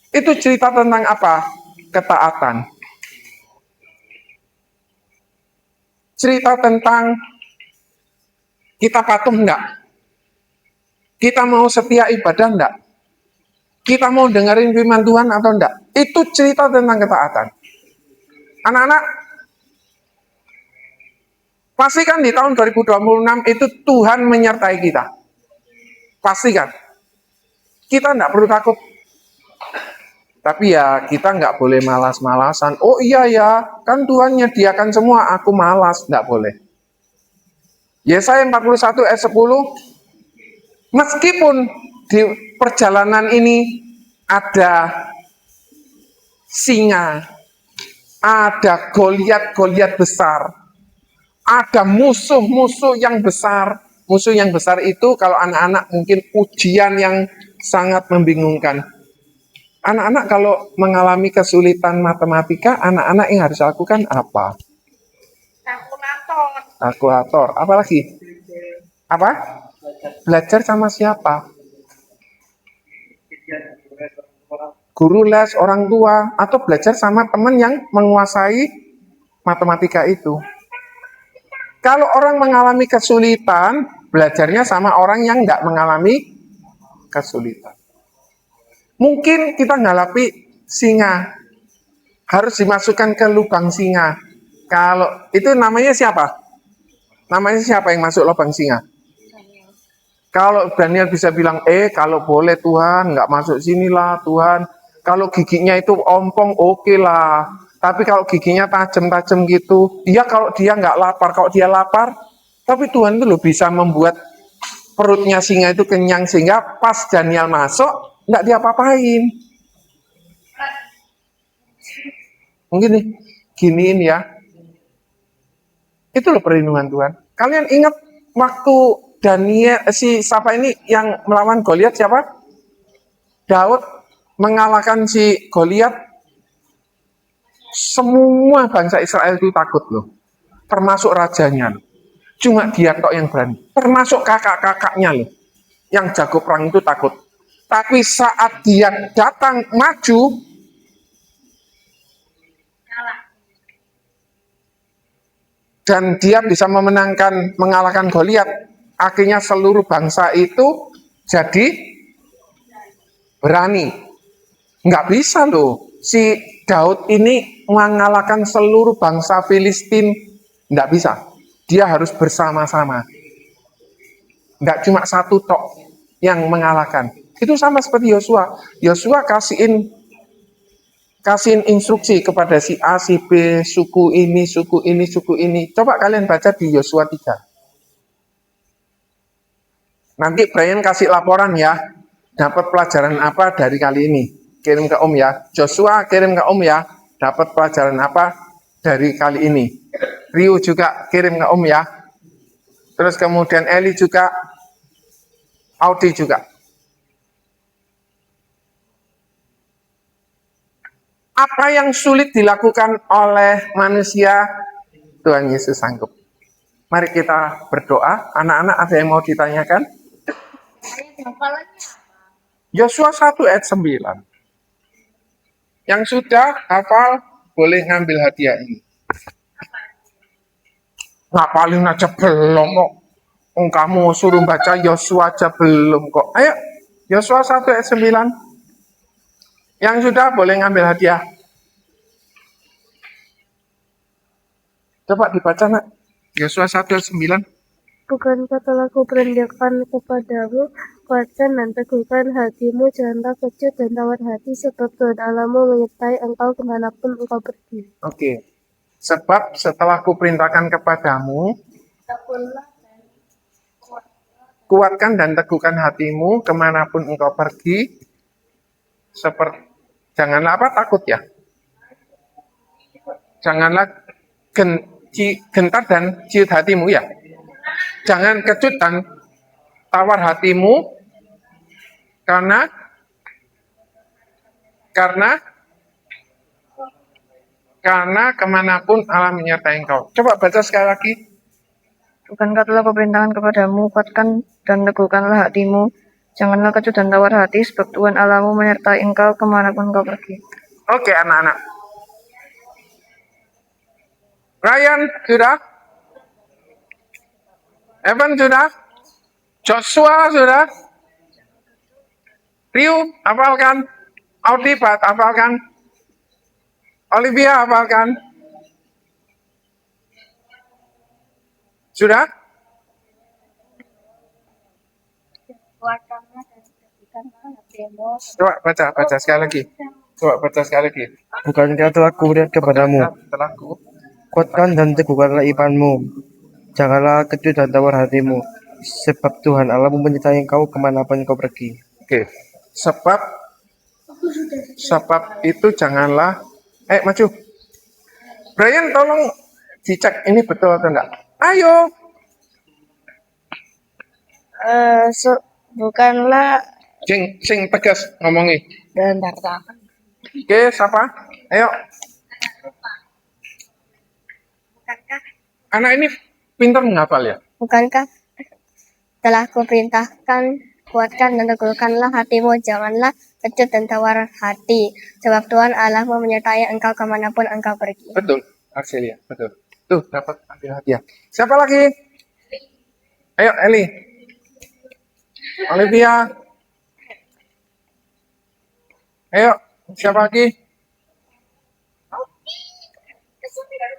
Speaker 1: Itu cerita tentang apa? Ketaatan. Cerita tentang kita patuh enggak? Kita mau setia ibadah enggak? Kita mau dengerin firman Tuhan atau enggak? Itu cerita tentang ketaatan. Anak-anak, pastikan di tahun 2026 itu Tuhan menyertai kita. Pastikan. Kita enggak perlu takut. Tapi ya kita nggak boleh malas-malasan. Oh iya ya, kan Tuhan nyediakan semua, aku malas. Nggak boleh. Yesaya 41 ayat 10, meskipun di perjalanan ini ada singa, ada Goliat besar, ada musuh-musuh yang besar. Musuh yang besar itu kalau anak-anak mungkin ujian yang sangat membingungkan. Anak-anak kalau mengalami kesulitan matematika, anak-anak yang harus lakukan apa? Kalkulator. Apa lagi? Apa? Belajar sama siapa? Guru les, orang tua, atau belajar sama teman yang menguasai matematika itu. Kalau orang mengalami kesulitan, belajarnya sama orang yang nggak mengalami kesulitan. Mungkin kita ngalapi singa, harus dimasukkan ke lubang singa. Kalau itu namanya siapa? Namanya siapa yang masuk lubang singa? Kalau Daniel bisa bilang, kalau boleh Tuhan, nggak masuk sinilah Tuhan. Kalau giginya itu ompong, oke lah. Tapi kalau giginya tajam-tajam gitu, kalau dia nggak lapar, kalau dia lapar, tapi Tuhan itu loh bisa membuat perutnya singa itu kenyang sehingga pas Daniel masuk, nggak diapa-apain. Mungkin nih, giniin ya. Itu loh perlindungan Tuhan. Kalian ingat waktu Daniel, siapa ini yang melawan Goliat siapa? Daud mengalahkan si Goliat. Semua bangsa Israel itu takut loh. Termasuk rajanya loh. Cuma dia kok yang berani. Termasuk kakak-kakaknya loh. Yang jago perang itu takut. Tapi saat dia datang maju, dan dia bisa mengalahkan Goliat, akhirnya seluruh bangsa itu jadi berani. Nggak bisa loh, si Daud ini mengalahkan seluruh bangsa Filistin, nggak bisa. Dia harus bersama-sama. Nggak cuma satu tok yang mengalahkan. Itu sama seperti Yosua. Yosua kasihin instruksi kepada si A, si B, suku ini, suku ini, suku ini. Coba kalian baca di Yosua 3. Nanti Brian kasih laporan ya. Dapat pelajaran apa dari kali ini. Kirim ke Om ya. Joshua kirim ke Om ya. Dapat pelajaran apa dari kali ini. Rio juga kirim ke Om ya. Terus kemudian Eli juga, Audi juga. Apa yang sulit dilakukan oleh manusia, Tuhan Yesus sanggup. Mari kita berdoa. Anak-anak ada yang mau ditanyakan? Yosua 1 ayat 9. Yang sudah hafal boleh ngambil hadiah ini. Ngapalin aja belum kok. Kamu suruh baca Yosua aja belum kok. Ayo, Yosua 1 ayat 9. Yang sudah boleh ngambil hadiah. Coba dibaca nak. Yosua 1 ayat 9.
Speaker 6: Bukankah telah kuperintahkan kepadamu, kuatkan dan teguhkan hatimu, janganlah kecut dan tawar hati, sebab Tuhan Allahmu menyertai engkau kemanapun engkau pergi.
Speaker 1: Oke. Sebab setelah kuperintahkan kepadamu, kuatkan dan teguhkan hatimu kemanapun engkau pergi. Janganlah apa? Takut ya. Janganlah gentar dan ciut hatimu ya. Jangan kecut dan tawar hatimu karena kemanapun Allah menyertai engkau. Coba baca sekali lagi.
Speaker 4: Bukankah telah kuperintahkan kepadamu, kuatkan dan teguhkanlah hatimu, janganlah kecut dan tawar hati, sebab Tuhan Allahmu menyertai engkau kemanapun engkau pergi.
Speaker 1: Oke anak-anak. Ryan sudah? Evan sudah? Joshua sudah? Rio hafalkan? Audi hafalkan? Olivia hafalkan? Sudah?
Speaker 2: Kuatkanlah dan teguhkanlah hatimu.
Speaker 1: Coba baca sekali lagi. Coba baca sekali lagi.
Speaker 3: Bukankah telah kuberikan kepadamu,
Speaker 1: Setelah ku.
Speaker 3: kuatkan dan teguhkanlah imanmu, janganlah kecut dan tawar hatimu, sebab Tuhan Allahmu menyertai engkau kemanapun engkau pergi.
Speaker 1: Oke. Sebab itu janganlah. Maju. Brian tolong dicek ini betul atau enggak. Ayo.
Speaker 6: Bukanlah
Speaker 1: Sing tegas ngomongi.
Speaker 6: bentar.
Speaker 1: Oke, siapa? Ayo. Anak ini pintar menghafal ya.
Speaker 2: Bukankah telah kuperintahkan, kuatkan dan teguhkanlah hatimu, janganlah kecut dan tawar hati, sebab Tuhan Allahmu menyertai engkau kemanapun engkau pergi.
Speaker 1: Betul, Arcelia, betul. Tuh, dapat ambil hadiah. Siapa lagi? Ayo, Eli. Olivia. Ayo, siapa lagi?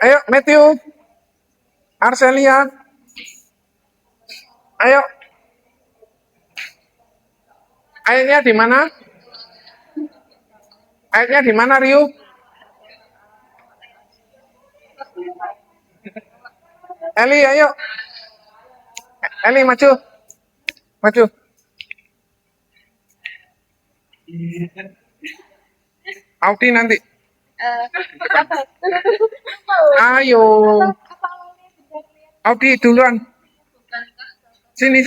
Speaker 1: Ayo, Matthew. Arcelia. Ayo. Ayatnya di mana? Ayatnya di mana, Rio? Eli, ayo. Eli, maju. Maju. Audi nanti. Ayo. Audi duluan. Sini.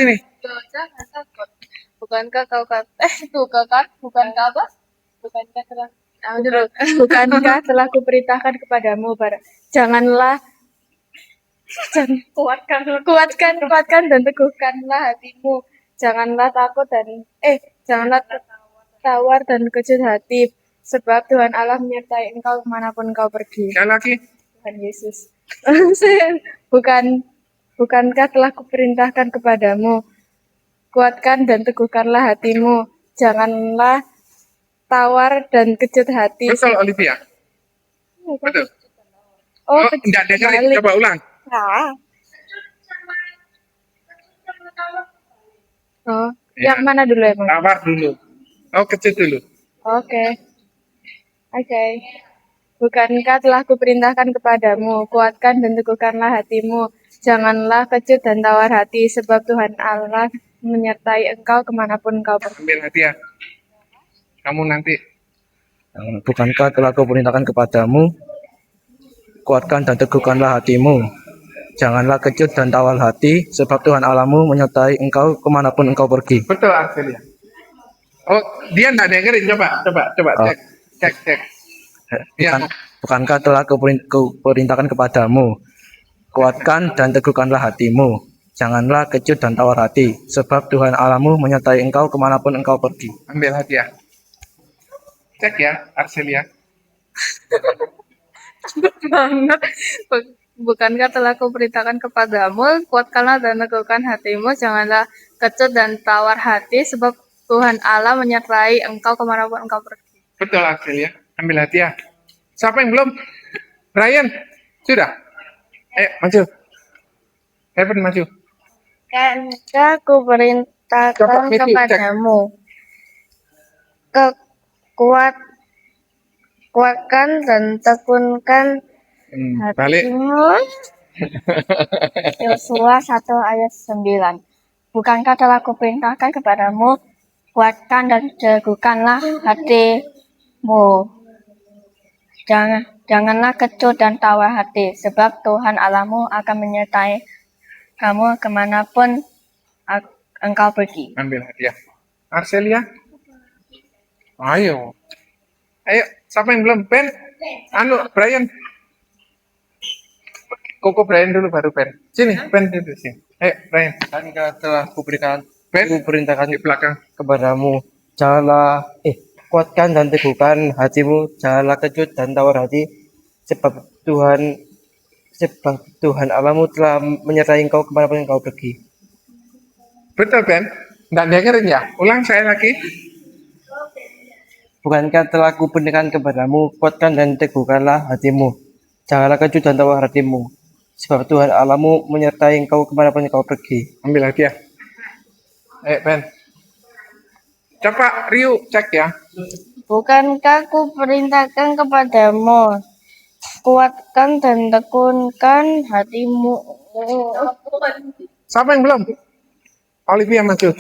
Speaker 5: Bukankah kau bukankah apa? Bukankah telah kuperintahkan kepadamu, janganlah kuatkan dan teguhkanlah hatimu, janganlah takut dan janganlah tawar dan kecut hati, sebab Tuhan Allah menyertai engkau kemanapun engkau pergi.
Speaker 1: Sekali lagi.
Speaker 5: Tuhan Yesus. Bukankah telah kuperintahkan kepadamu, kuatkan dan teguhkanlah hatimu, janganlah tawar dan kecut hati.
Speaker 1: Betul, Olivia. Betul.
Speaker 5: Oh,
Speaker 1: Enggak dengerin.
Speaker 5: balik.
Speaker 1: Coba ulang.
Speaker 5: Oh,
Speaker 1: Ya.
Speaker 5: yang mana dulu emang?
Speaker 1: Tawar dulu. Oh, kecil dulu.
Speaker 5: Oke. Bukankah telah kuperintahkan kepadamu, kuatkan dan teguhkanlah hatimu, janganlah kecut dan tawar hati, sebab Tuhan Allah menyertai engkau kemanapun engkau pergi.
Speaker 1: Ambil hadiah. Kamu nanti.
Speaker 3: Bukankah telah kuperintahkan kepadamu, kuatkan dan teguhkanlah hatimu. Janganlah kecut dan tawar hati, sebab Tuhan Allahmu menyertai engkau kemanapun engkau pergi.
Speaker 1: Betul Arcelia. Oh, dia nggak dengerin. Coba
Speaker 3: Oh.
Speaker 1: cek. Ya.
Speaker 3: Bukankah telah kuperintahkan kepadamu, kuatkan dan teguhkanlah hatimu. Janganlah kecut dan tawar hati, sebab Tuhan Allahmu menyertai engkau kemanapun engkau pergi.
Speaker 1: Ambil hadiah. Cek ya, Arcelia.
Speaker 5: Banget. Bukankah telah kuperintahkan kepadamu, kuatkanlah dan teguhkan hatimu, janganlah kecut dan tawar hati, sebab Tuhan Allah menyertai engkau kemanapun engkau pergi.
Speaker 1: Betul Arcelia. Ambil hadiah. Siapa yang belum? Ryan, sudah. Ayo, maju. Heaven, maju.
Speaker 6: Bukankah kuperintahkan
Speaker 1: Coba, Mityu, cek.
Speaker 6: kepadamu, kuatkan dan tekunkan
Speaker 1: Balik.
Speaker 6: hatimu. Yosua 1 ayat 9. Bukankah telah kuperintahkan kepadamu, kuatkan dan teguhkanlah hatimu. Janganlah kecut dan tawar hati, sebab Tuhan Allahmu akan menyertai kamu kemanapun engkau pergi.
Speaker 1: Ambil hadiah. Arcelia. Ayo, siapa yang belum? Ben, Brian. Koko Brian dulu baru Ben. Sini, Ben dulu sini. Brian.
Speaker 3: Bukankah telah
Speaker 1: Ben,
Speaker 3: kuperintahkan
Speaker 1: di belakang.
Speaker 3: kepadamu, kuatkan dan teguhkan hatimu, janganlah kecut dan tawar hati, sebab Tuhan Allahmu telah menyertai engkau kemanapun engkau pergi.
Speaker 1: Betul, Ben. Nggak dengerin ya? Ulang saya lagi.
Speaker 3: Bukankah telah kuperintahkan kepadamu, kuatkan dan teguhkanlah hatimu, janganlah kecut dan tawar hatimu, sebab Tuhan Allahmu menyertai engkau kemanapun engkau pergi.
Speaker 1: Ambil hadiah. Ben. Coba Ryu cek ya.
Speaker 6: Bukankah kuperintahkan kepadamu, kuatkan dan tekunkan hatimu.
Speaker 1: Siapa yang belum? Olivia maju.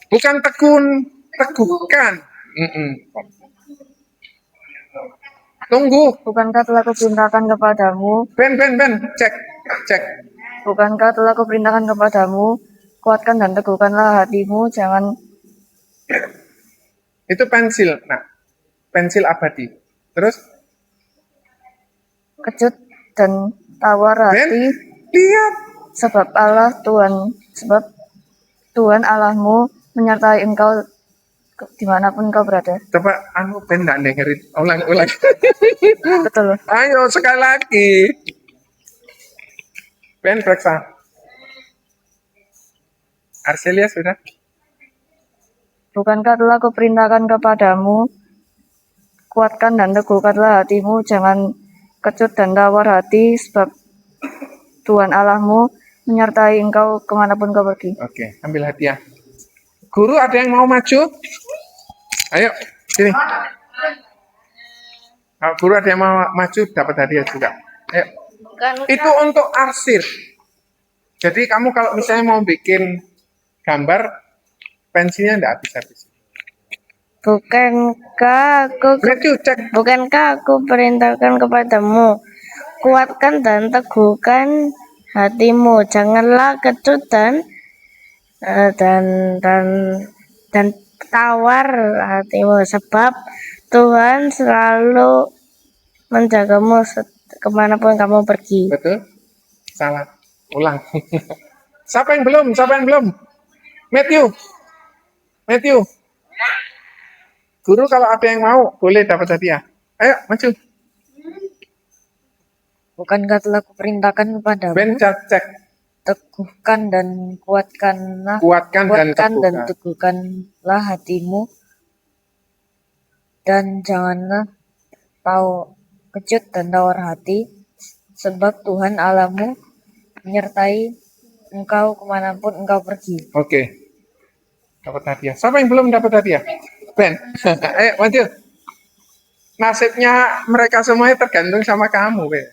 Speaker 1: Bukan teguhkan. Tunggu.
Speaker 4: Bukankah telah kuperintahkan kepadamu,
Speaker 1: Ben. Cek.
Speaker 4: bukankah telah kuperintahkan kepadamu, kuatkan dan teguhkanlah hatimu, jangan
Speaker 1: Itu pensil. Nah, pensil abadi. Terus,
Speaker 4: kecut dan tawar
Speaker 1: Ben,
Speaker 4: hati,
Speaker 1: lihat.
Speaker 4: sebab Tuhan Allahmu menyertai engkau dimanapun engkau berada.
Speaker 1: Coba, Ben nggak dengerin. Ulang.
Speaker 4: Betul.
Speaker 1: Ayo, sekali lagi. Ben, periksa. Arcelia sudah?
Speaker 4: Bukankah telah kuperintahkan kepadamu, kuatkan dan teguhkanlah hatimu, jangan kecut dan tawar hati, sebab Tuhan Allahmu menyertai engkau kemanapun kau pergi.
Speaker 1: Oke, ambil hadiah. Guru ada yang mau maju? Ayo, sini. Kalau guru ada yang mau maju, dapat hadiah juga. Ayo. Itu untuk arsir. Jadi kamu kalau misalnya mau bikin gambar, pensilnya nggak habis-habis.
Speaker 6: Bukankah aku perintahkan kepadamu, kuatkan dan teguhkan hatimu, janganlah kecut dan tawar hatimu, sebab Tuhan selalu menjagamu kemanapun kamu pergi.
Speaker 1: Betul? Salah. Ulang. Siapa yang belum? Matthew. Guru kalau ada yang mau, boleh dapat hadiah. Ayo, maju.
Speaker 4: Bukankah telah kuperintahkan kepadamu,
Speaker 1: Ben, cek.
Speaker 4: teguhkan dan kuatkan
Speaker 1: Kuatkan
Speaker 4: dan teguhkanlah hatimu, dan janganlah kecut dan tawar hati, sebab Tuhan Allahmu menyertai engkau kemanapun engkau pergi.
Speaker 1: Oke. Dapat hadiah. Siapa yang belum dapat hadiah? Ben. Ayo, maju. Nasibnya mereka semuanya tergantung sama kamu, Ben.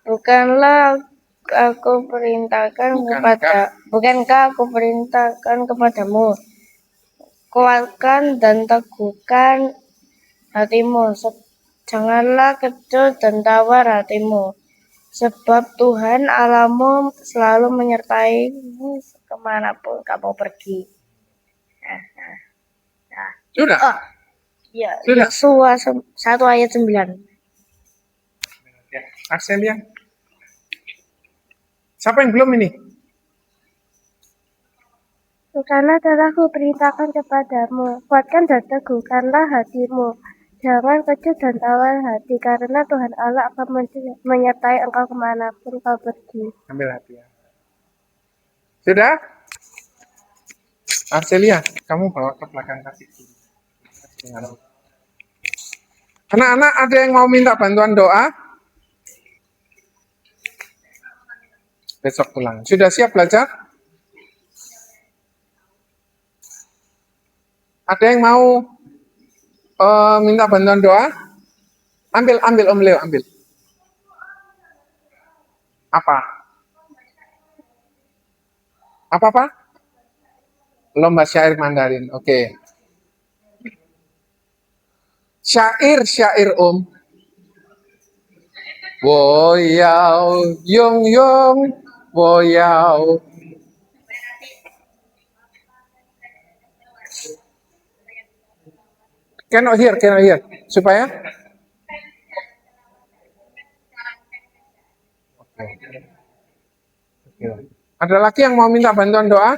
Speaker 6: Bukankah aku perintahkan kepadamu, kuatkan dan teguhkan hatimu. Janganlah kecut dan tawar hatimu. Sebab Tuhan Allahmu selalu menyertaimu kemanapun kamu pergi.
Speaker 1: Sudah?
Speaker 6: Oh, ya,
Speaker 1: Sudah.
Speaker 6: Yosua 1 ayat 9.
Speaker 1: Ya, Arselia. Siapa yang belum ini?
Speaker 5: Bukanlah telah kuperintahkan kepadamu, kuatkan dan teguhkanlah hatimu. Jangan kecut dan tawar hati, karena Tuhan Allah akan menyertai engkau kemanapun kau pergi.
Speaker 1: Ambil hati ya. Sudah? Arselia, kamu bawa ke belakang kaki. Anak-anak ada yang mau minta bantuan doa? Besok pulang. Sudah siap belajar? Ada yang mau minta bantuan doa? Ambil Om Leo, ambil. Apa? Apa? Lomba syair Mandarin, oke. Syair Om. Wo yao yong yong, wo yao. Cannot hear. Supaya? Oke. Ada lagi yang mau minta bantuan doa?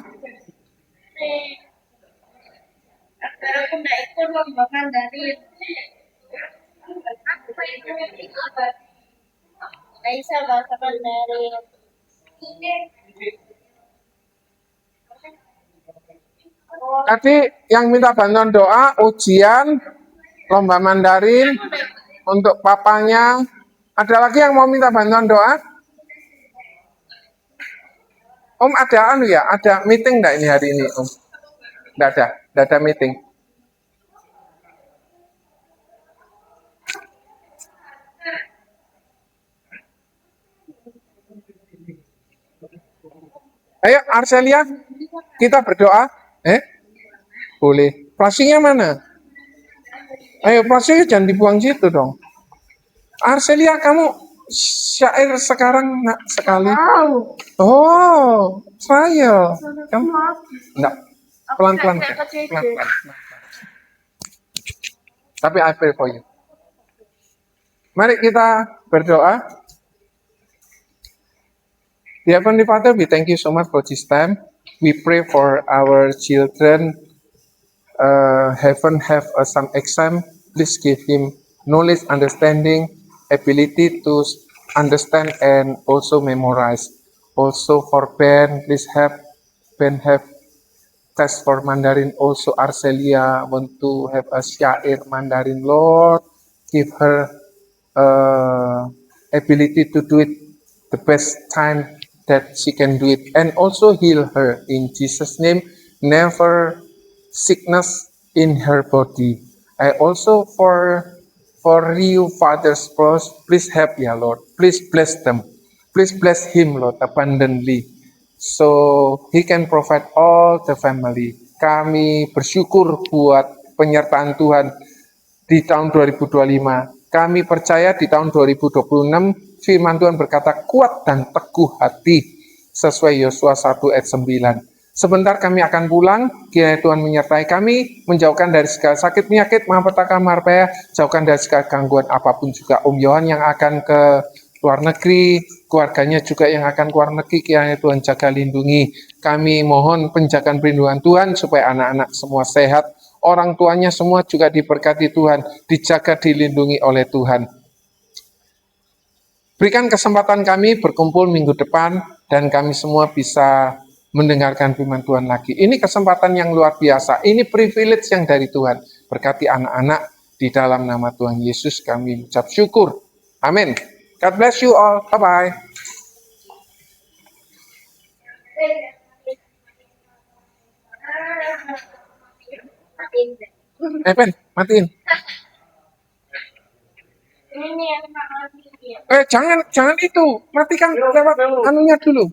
Speaker 6: Aku nggak ikut lomba Mandarin. Nggak bisa bahasa Mandarin.
Speaker 1: Tadi yang minta bantuan doa, ujian, lomba Mandarin, untuk papanya. Ada lagi yang mau minta bantuan doa? Om ada ada meeting enggak ini hari ini Om? Enggak ada meeting. Ayo Arselia, kita berdoa. Boleh. Plastiknya mana? Ayo plastiknya jangan dibuang situ dong. Arselia, kamu syair sekarang nak sekali. Oh, saya. Kamu enggak. Pelan-pelan. Tapi I pray for you. Mari kita berdoa. Dear Heavenly Father, we thank you so much for this time. We pray for our children. Heaven have some exam. Please give him knowledge, understanding, ability to understand and also memorize. Also for Ben, please help Ben have test for Mandarin. Also Arcelia want to have a syair Mandarin. Lord, give her ability to do it the best time that she can do it, and also heal her in Jesus' name. Never sickness in her body. I also for you fathers, please help ya Lord. Please bless them. Please bless him Lord abundantly, so he can provide all the family. Kami bersyukur buat penyertaan Tuhan di tahun 2025. Kami percaya di tahun 2026 firman Tuhan berkata kuat dan teguh hati sesuai Yosua 1 ayat 9. Sebentar kami akan pulang, kiranya Tuhan menyertai kami, menjauhkan dari segala sakit penyakit, malapetaka, marpaya, jauhkan dari segala gangguan apapun juga. Om Yohan yang akan ke luar negeri, keluarganya juga yang akan ke luar negeri, kiranya Tuhan jaga lindungi. Kami mohon penjagaan perlindungan Tuhan supaya anak-anak semua sehat, orang tuanya semua juga diberkati Tuhan, dijaga dilindungi oleh Tuhan. Berikan kesempatan kami berkumpul minggu depan dan kami semua bisa mendengarkan firman Tuhan lagi. Ini kesempatan yang luar biasa. Ini privilege yang dari Tuhan. Berkati anak-anak di dalam nama Tuhan Yesus kami ucap syukur. Amin. God bless you all. Bye-bye. Ben, matiin. Jangan itu. Matikan lewat anunya dulu.